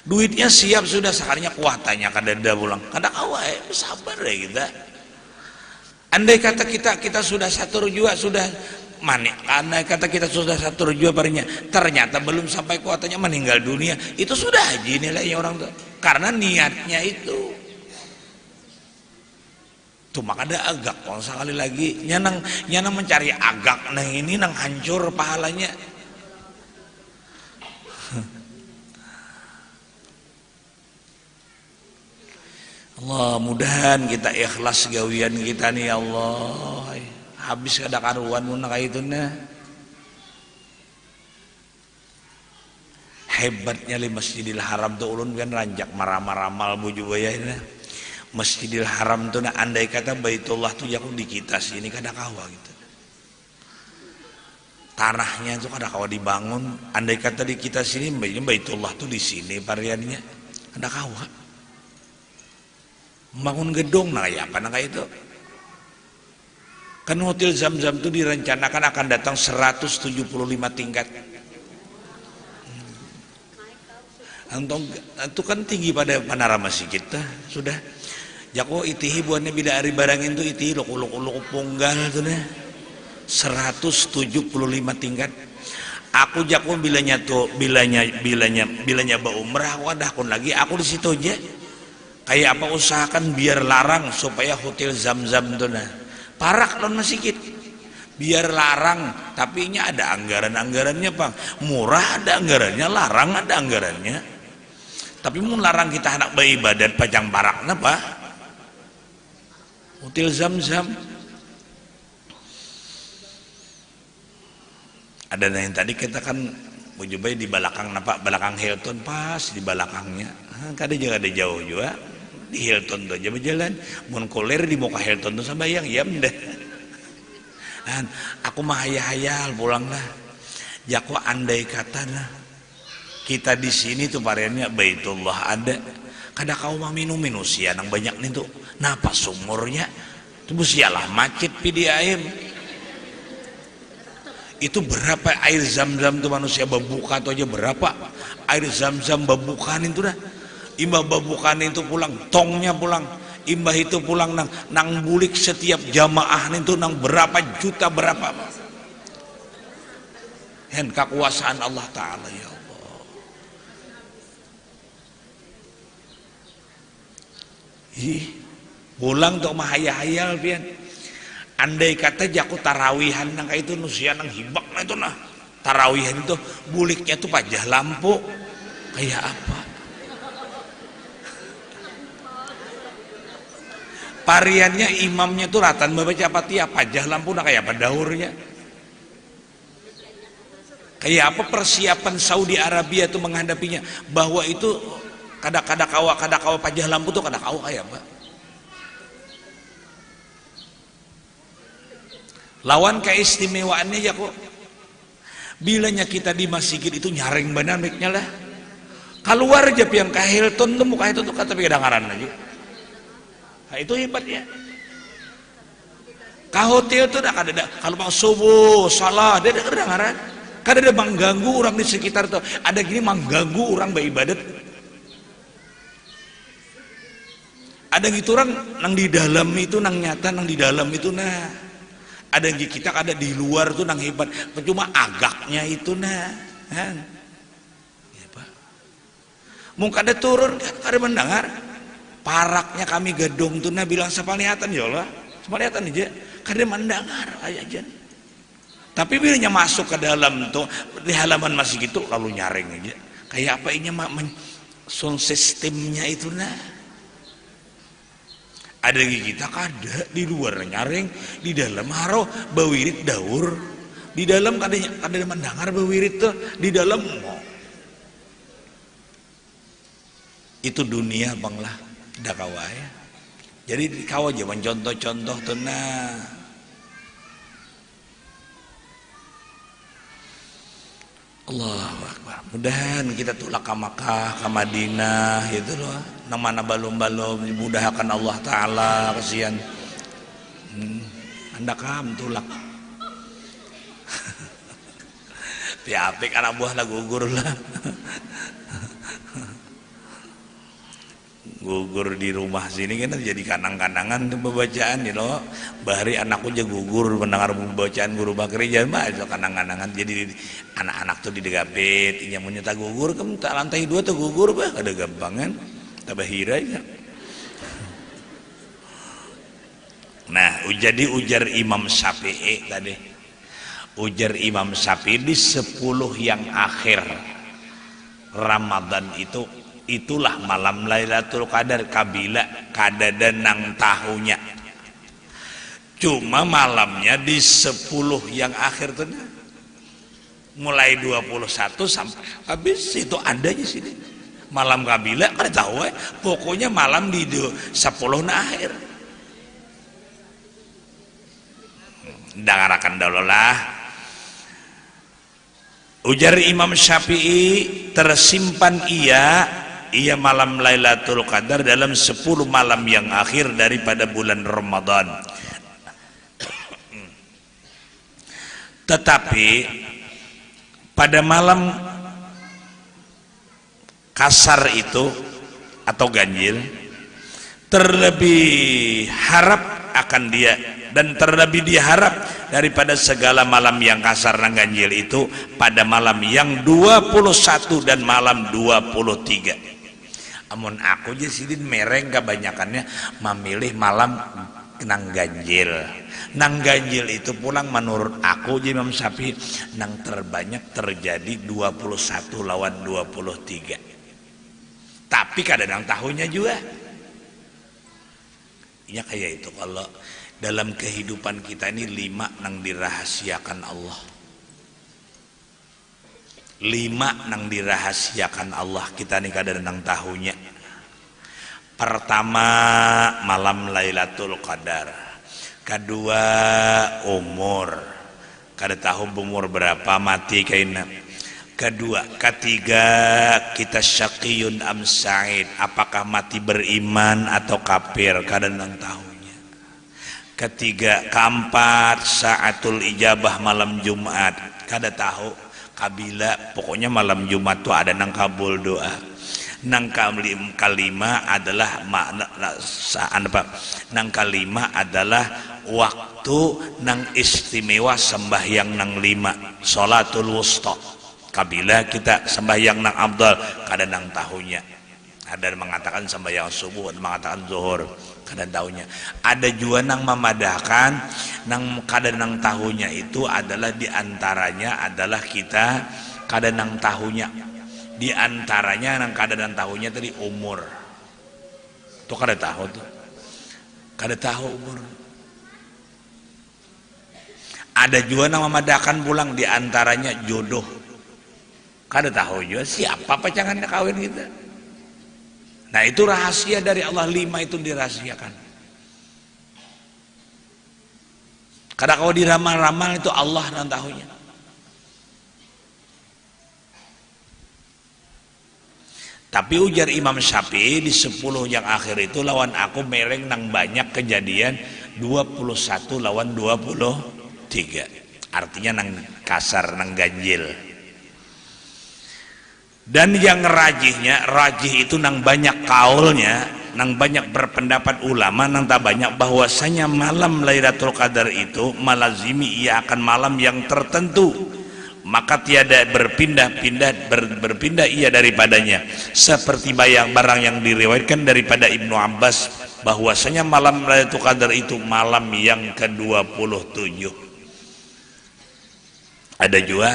S1: Duitnya siap sudah sekalinya kuatannya kada ada pulang. Kada kawa ya, sabar ya kita. Andai kata kita sudah satur juga sudah manik, andai kata kita sudah satur juga barinya, ternyata belum sampai kuatannya meninggal dunia, itu sudah haji nilainya orang tuh. Karena niatnya itu. Tuh maka ada agak kalau sekali lagi nyanang mencari agak nang ini nang hancur pahalanya. Allah mudahan kita ikhlas gawian kita nih ya Allah. Habis kada karuan mun kayak itu nah. Hebatnya li Masjidil Haram tuh ulun kan ranjak maramal buju bayana. Masjidil Haram tuh nah andai kata Baitullah tuh yang di kita sini kada kawa gitu. Tanahnya tuh kada kawa dibangun. Andai kata di kita sini Baitullah tuh di sini variannya kada kawa. Bangun gedung nah ya apa nah kayak itu kan hotel Zam-Zam itu direncanakan akan datang 175 tingkat itu kan tinggi pada menara masjid kita sudah Jako itihi buatnya bida ari barang itu itihi loko punggal tuh nah 175 tingkat. Aku jako bilanya ba umrah wadah kun lagi aku di situ aja. Kayak apa usahakan biar larang supaya hotel Zam-Zam tuh nah. Parak non masikit. Biar larang, tapi nya ada anggarannya Bang. Murah ada anggarannya, larang ada anggarannya. Tapi mau larang kita anak beribadat pajang parakna Pak. Hotel Zam-Zam. Ada yang tadi kita kan mujubai di belakang napa belakang Hilton pas di belakangnya. Kadang juga ada jauh juga di Hilton tuh aja berjalan. Mun koler di muka Hilton tuh sambayang ya deh. Dan aku mah hayal pulang lah. Jako andai kata lah kita di sini tuh variannya Baitullah ada. Kada kau mah minum sianang banyak nih tuh. Napa sumurnya? Tuh sialah macet pidi air. Itu berapa air Zam-Zam tuh manusia babuka tuh aja berapa air Zam-Zam babukan itu dah. Imbah babukan itu pulang, tongnya pulang. Imbah itu pulang nang bulik setiap jamaah itu nang berapa juta berapa. Hen kekuasaan Allah Ta'ala ya Allah. Ih, pulang tuh mah hayal-hayal pian. Andai kata jaku tarawihan nang itu nusia nang hibak nah itu nah tarawihan itu buliknya tuh pajah lampu kayak apa pariannya imamnya tuh ratan baca Fatihah pajah lampu nah kayak apa daurnya kayak apa persiapan Saudi Arabia tuh menghadapinya bahwa itu kada kawa pajah lampu tuh kada kawa kayak apa lawan keistimewaannya ya kok bilanya kita di masjid itu nyaring benar miknya lah keluar aja yang ke Hilton tuh muka itu tuh kata kedengaran aja nah, itu hebatnya ke hotel tuh dah kada kalau mau subuh salah dia ada kedengaran kada ada mengganggu orang di sekitar tuh ada gini mengganggu orang beribadat ada gitu orang nang di dalam itu nang nyata nang di dalam itu nah ada yang kita ada di luar tuh nang hebat cuma agaknya itu nah kan ya Pak mungkin ada turun ada mendengar paraknya kami gedung tuh nah bilang sepaliatan ya Allah sepaliatan aja kada mendengar aja tapi bilanya masuk ke dalam tuh di halaman masjid itu lalu nyaring aja kayak apa ini sound sistemnya itu nah ada lagi kita kada di luar nyaring di dalam haro bawirit daur di dalam kada mendengar bawirit tuh di dalam itu dunia Bang lah dah kawa ya jadi kawa aja contoh-contoh tuh nah Allahu Akbar mudahan kita tulak ke Makkah ke Madinah itu loh nang mana balum-balum dimudahkan Allah Ta'ala kasihan anda kam tulak piapik anak buah lah gugur lah gugur di rumah sini kan jadi kanang-kanangan tuh pembacaan you know. Bahari anakku aja gugur mendengar pembacaan guru bakri jangan mah itu kanang-kanangan jadi anak-anak tuh didegapit yang menyata gugur kan lantai 2 tuh gugur bah ada gampangan tabahira ya. Nah jadi ujar Imam Syafi'i tadi ujar Imam Syafi'i di 10 yang akhir Ramadan itulah malam Lailatul Qadar kabila kadada nang tahunya cuma malamnya di 10 yang akhir tuh mulai 21 sampai habis itu ada di sini malam kabila kada tahu pokoknya malam di 10 na akhir dangarakan dalolah ujar Imam Syafi'i tersimpan ia malam Lailatul Qadar dalam 10 malam yang akhir daripada bulan Ramadan tetapi pada malam kasar itu atau ganjil terlebih harap akan dia, dan terlebih diharap daripada segala malam yang kasar dan ganjil itu pada malam yang 21 dan malam 23. Amun aku je sidin mereng kebanyakannya memilih malam nang ganjil. Nang ganjil itu pulang menurut aku je Imam Syafi'i nang terbanyak terjadi 21 lawan 23. Tapi kadang tahunnya juga ya kayak itu. Kalau dalam kehidupan kita ini 5 nang dirahasiakan Allah, 5 nang dirahasiakan Allah kita nih kadang nang tahunya. Pertama malam Lailatul Qadar, kedua umur, kada tahu umur berapa mati kaina, kedua, ketiga kita syaqiyun am sa'id, apakah mati beriman atau kafir kada nang tahunya, ketiga, keempat saatul ijabah malam Jumat kada tahu kabila, pokoknya malam Jumat tuh ada nang kabul doa. Nang kalima adalah makna nang kalima adalah waktu nang istimewa sembahyang nang 5 sholatul wusta. Kabila kita sembahyang nang abdal kada nang tahunya. Ada mengatakan sembahyang subuh, ada mengatakan zuhur, kada tahunya. Ada juga nang memadahkan nang kada nang tahunya itu adalah diantaranya adalah kita kada nang tahunya. Di antaranya nang kada dan tahunya tadi umur. Tuh kada tahu tuh. Kada tahu umur. Ada juga nang memadahkan pulang di antaranya jodoh. Kada tahu juga siapa pacangannya kawin kita. Nah itu rahasia dari Allah, 5 itu dirahasiakan. Kada kau diramal-ramal itu Allah nang tahunya. Tapi ujar Imam Syafi'i di 10 yang akhir itu lawan aku mereng nang banyak kejadian 21 lawan 23. Artinya nang kasar, nang ganjil. Dan yang rajih itu nang banyak kaulnya, nang banyak berpendapat ulama, nang tak banyak bahwasanya malam Lailatul Qadar itu malazimi ia akan malam yang tertentu. Maka tiada berpindah ia daripadanya, seperti barang yang diriwayatkan daripada Ibnu Abbas bahwasanya malam Lailatul Qadar itu malam yang ke-27. Ada juga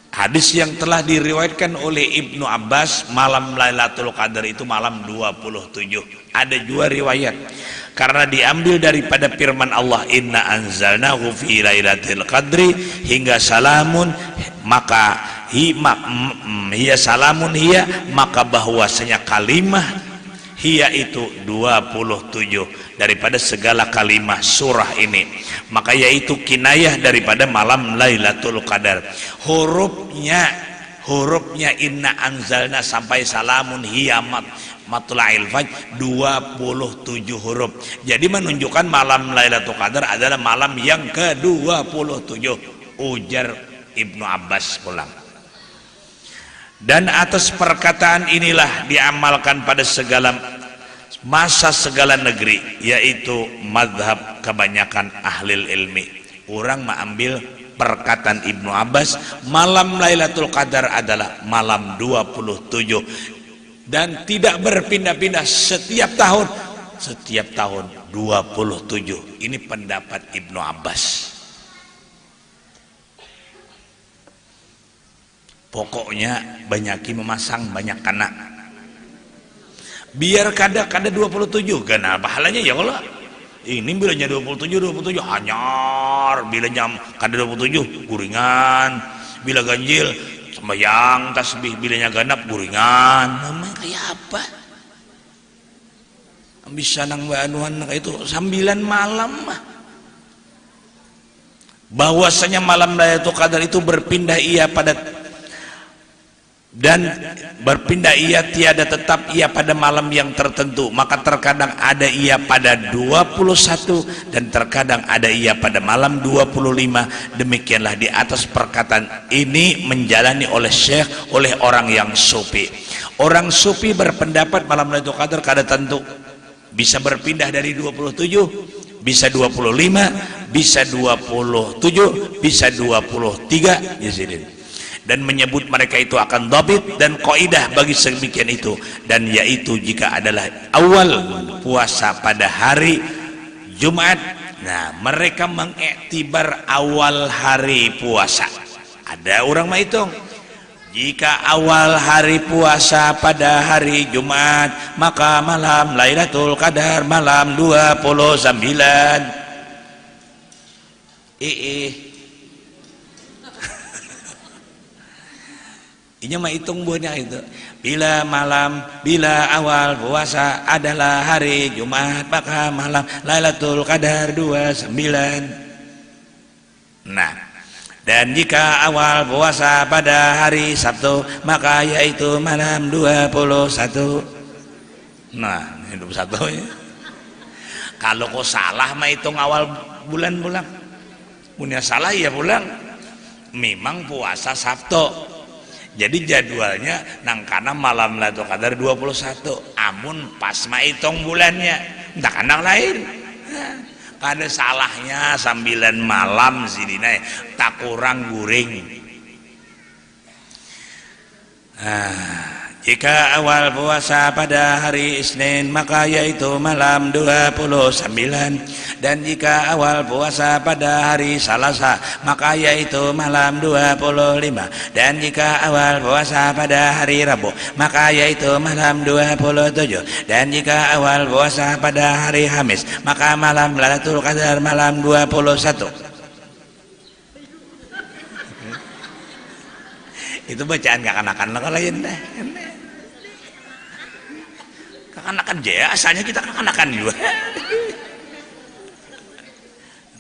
S1: hadis yang telah diriwayatkan oleh Ibnu Abbas malam Lailatul Qadar itu malam 27. Ada juga riwayat karena diambil daripada firman Allah inna anzalnahu fi lailatul qadri hingga salamun, maka hiya salamun hiya, maka bahwasanya kalimah hiya itu 27 daripada segala kalimah surah ini, maka yaitu kinayah daripada malam Lailatul Qadar. Hurufnya inna anzalna sampai salamun hiya matla'il fajr 27 huruf. Jadi menunjukkan malam Lailatul Qadar adalah malam yang ke-27, ujar Ibnu Abbas pulang. Dan atas perkataan inilah diamalkan pada segala masa, segala negeri, yaitu madhab kebanyakan ahli ilmi. Orang mengambil perkataan Ibnu Abbas malam Lailatul Qadar adalah malam 27 dan tidak berpindah-pindah setiap tahun 27. Ini pendapat Ibnu Abbas. Pokoknya banyaki memasang banyak anak biar kada 27 karena pahalanya ya Allah. Ini bilanya 27 hanyar, bilanya kada 27 guringan, bila ganjil sembahyang tasbih, bilanya ganap guringan. Namanya kayak apa? Bisa nang banuan kayak itu 9 malam mah. Bahwasanya malam Lailatul Qadar itu berpindah ia pada dan berpindah ia tiada tetap ia pada malam yang tertentu, maka terkadang ada ia pada 21 dan terkadang ada ia pada malam 25. Demikianlah di atas perkataan ini menjalani oleh syekh, oleh orang yang sufi. Orang sufi berpendapat malam Lailatul Qadar kada tentu, bisa berpindah dari 27, bisa 25, bisa 27, bisa 23 Yazidin. Dan menyebut mereka itu akan dhabit dan kaidah bagi sedemikian itu, dan yaitu jika adalah awal puasa pada hari Jumat, nah mereka mengiktibar awal hari puasa. Ada orang mah hitung, jika awal hari puasa pada hari Jumat, maka malam Lailatul Qadar malam 29. Ini mah hitung buahnya itu. Bila awal puasa adalah hari Jumat, maka malam Lailatul Qadar 29. Nah, dan jika awal puasa pada hari Sabtu, maka yaitu malam 21. Nah, 21 ya. Kalau kok salah mah hitung awal bulan-bulan. Punya salah ya pulang. Memang puasa Sabtu. Jadi jadwalnya nangkana malam Lailatul Qadar 21. Amun pas mah hitung bulannya, entah kanang lain. Kada salahnya 9 malam sidina tak kurang guring. Jika awal puasa pada hari Isnin, maka yaitu malam 29. Dan jika awal puasa pada hari Selasa, maka yaitu malam 25. Dan jika awal puasa pada hari Rabu, maka yaitu malam 27. Dan jika awal puasa pada hari Kamis, maka malam Lailatul Qadar malam 21. Itu bacaan kekanakan lain dah. Kekanakan jaya, asalnya kita kekanakan juga.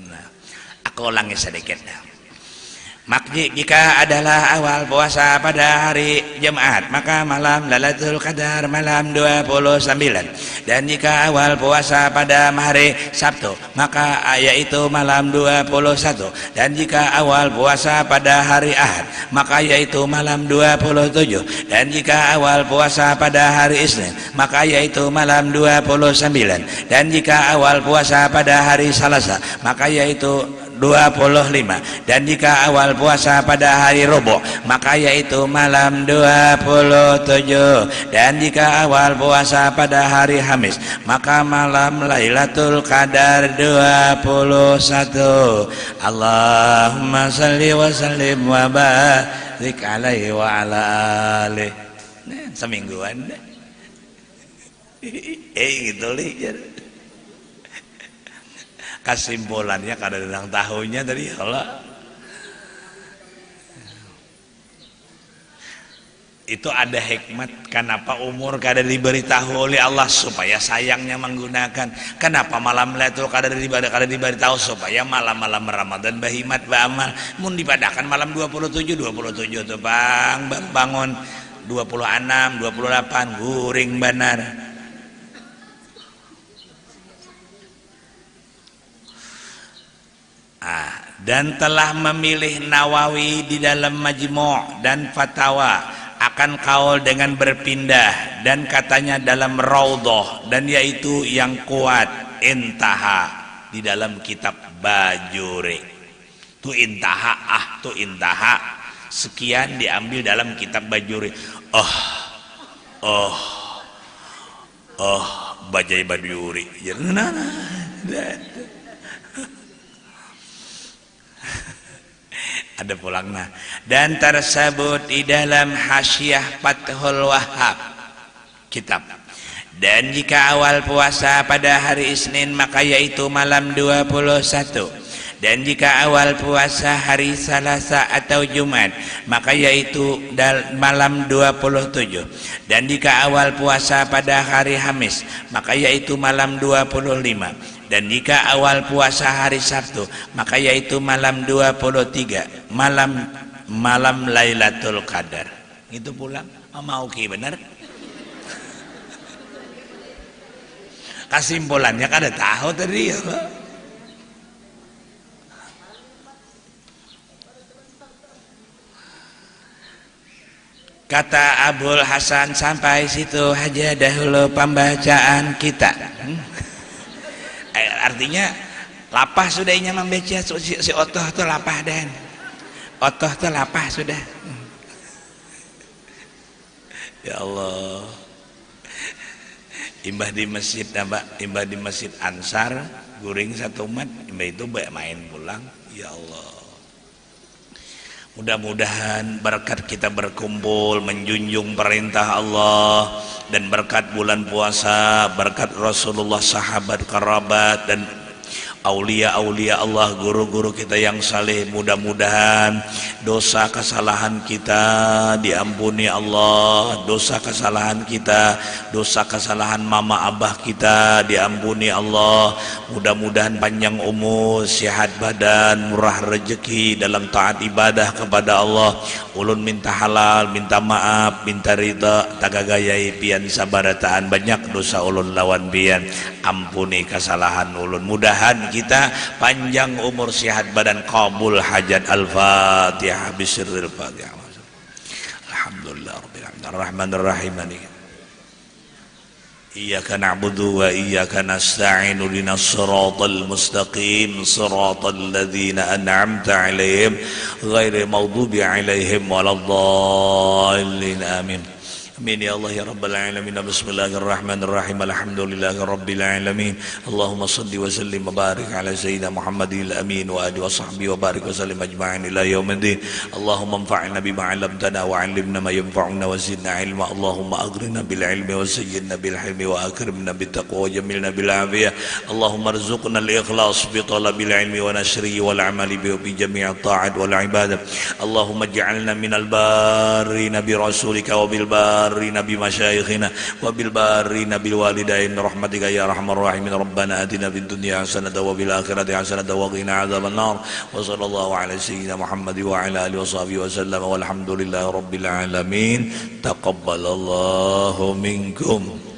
S1: Nah, aku ulangi sedikit. Makji jika adalah awal puasa pada hari Jumat, maka malam Lailatul Qadar malam 29. Dan jika awal puasa pada hari Sabtu, maka yaitu malam 21. Dan jika awal puasa pada hari Ahad, maka yaitu malam 27. Dan jika awal puasa pada hari Isnin, maka yaitu malam 29. Dan jika awal puasa pada hari Selasa, maka yaitu 25. Dan jika awal puasa pada hari Rabu, maka yaitu malam 27. Dan jika awal puasa pada hari Kamis, maka malam Lailatul Qadar 21. Allahumma salli wa sallim wa barik alaihi wa ala alihi. Nah, semingguan gitu lihat. Kesimpulannya kadang-kadang tahunnya dari Allah itu ada hikmat. Kenapa umur kada diberitahu oleh Allah? Supaya sayangnya menggunakan. Kenapa malam Lailatul Qadar kada diberitahu? Supaya malam-malam Ramadan bahimat baamal. Mun dipadakan malam 27 tuh bang bangun 26 28 guring benar. Dan telah memilih Nawawi di dalam Majmu' dan Fatawa akan kaul dengan berpindah, dan katanya dalam Raudhah, dan yaitu yang kuat intaha di dalam kitab Bajuri. Tu intaha sekian diambil dalam kitab Bajuri. Bajai Bajuri. Ada pulangnya. Dan tersebut di dalam Hasyiah Fathul Wahhab kitab. Dan jika awal puasa pada hari Isnin, maka yaitu malam 21. Dan jika awal puasa hari Selasa atau Jumat, maka yaitu malam 27. Dan jika awal puasa pada hari Kamis, maka yaitu malam 25. Dan jika awal puasa hari Sabtu, maka yaitu malam 23, malam Lailatul Qadar. Itu pulang mau ki benar. Kesimpulannya kada tahu tadi ya. Kata Abul Hasan, sampai situ aja dahulu pembacaan kita. Artinya lapah sudah inya membaca si Otoh tuh lapah dan Otoh tuh lapah sudah. Ya Allah. Imbah di masjid imbah di masjid Ansar guring satu umat, imbah itu main pulang. Ya Allah. Mudah-mudahan berkat kita berkumpul menjunjung perintah Allah dan berkat bulan puasa, berkat Rasulullah, sahabat, kerabat dan aulia-aulia Allah, guru-guru kita yang saleh, mudah-mudahan dosa kesalahan kita diampuni Allah, dosa kesalahan kita, dosa kesalahan mama abah kita diampuni Allah. Mudah-mudahan panjang umur, sehat badan, murah rezeki dalam taat ibadah kepada Allah. Ulun minta halal, minta maaf, minta ridha, tagagayai pian sabarataan banyak dosa ulun lawan pian, ampuni kesalahan ulun. Mudahan kita panjang umur, sehat badan, qabul hajat. Al-Fatihah bisirril Fatihah. Alhamdulillah rabbil alamin arrahmanir rahim. Iyyaka na'budu wa iyyaka nasta'in ihdinas siratal mustaqim siratal ladzina an'amta 'alaihim ghairil maghdubi 'alaihim waladdallin amin. Amin ya Allah ya Rabbal Alamin. Bismillahirrahmanirrahim. Alhamdulillahi Rabbil Alamin. Allahumma salli wa sallim wa barik ala Sayyidina Muhammadil Amin wa alihi wa sahbihi wa barik wa sallim ajma'in ila yaumiddin. Allahumma anfa'na bima 'allamtana wa 'allimna ma yanfa'una wa zidna ilma. Allahumma aghrina bil ilmi wa sayyidna bil hilmi wa akrimna bit taqwa wa jamilna bil afiyah. Allahumma arzuqna al ikhlas bi talabil ilmi wa nashrihi wal 'amali bi jami'at ta'at wal ibadah. Allahumma ij'alna minal barina bi rasulika wa bil Nabi masyayikhina wa bil bari nabil walidain rahmatika ya arhamar rahimin. Rabbana atina fid dunya hasanatan wa bil akhirati hasanatan wa qina adzaban nar. Wa sallallahu ala sayyidina Muhammad wa ala alihi wa sahbihi wa sallam walhamdulillahi rabbil alamin. Taqabbalallahu minkum.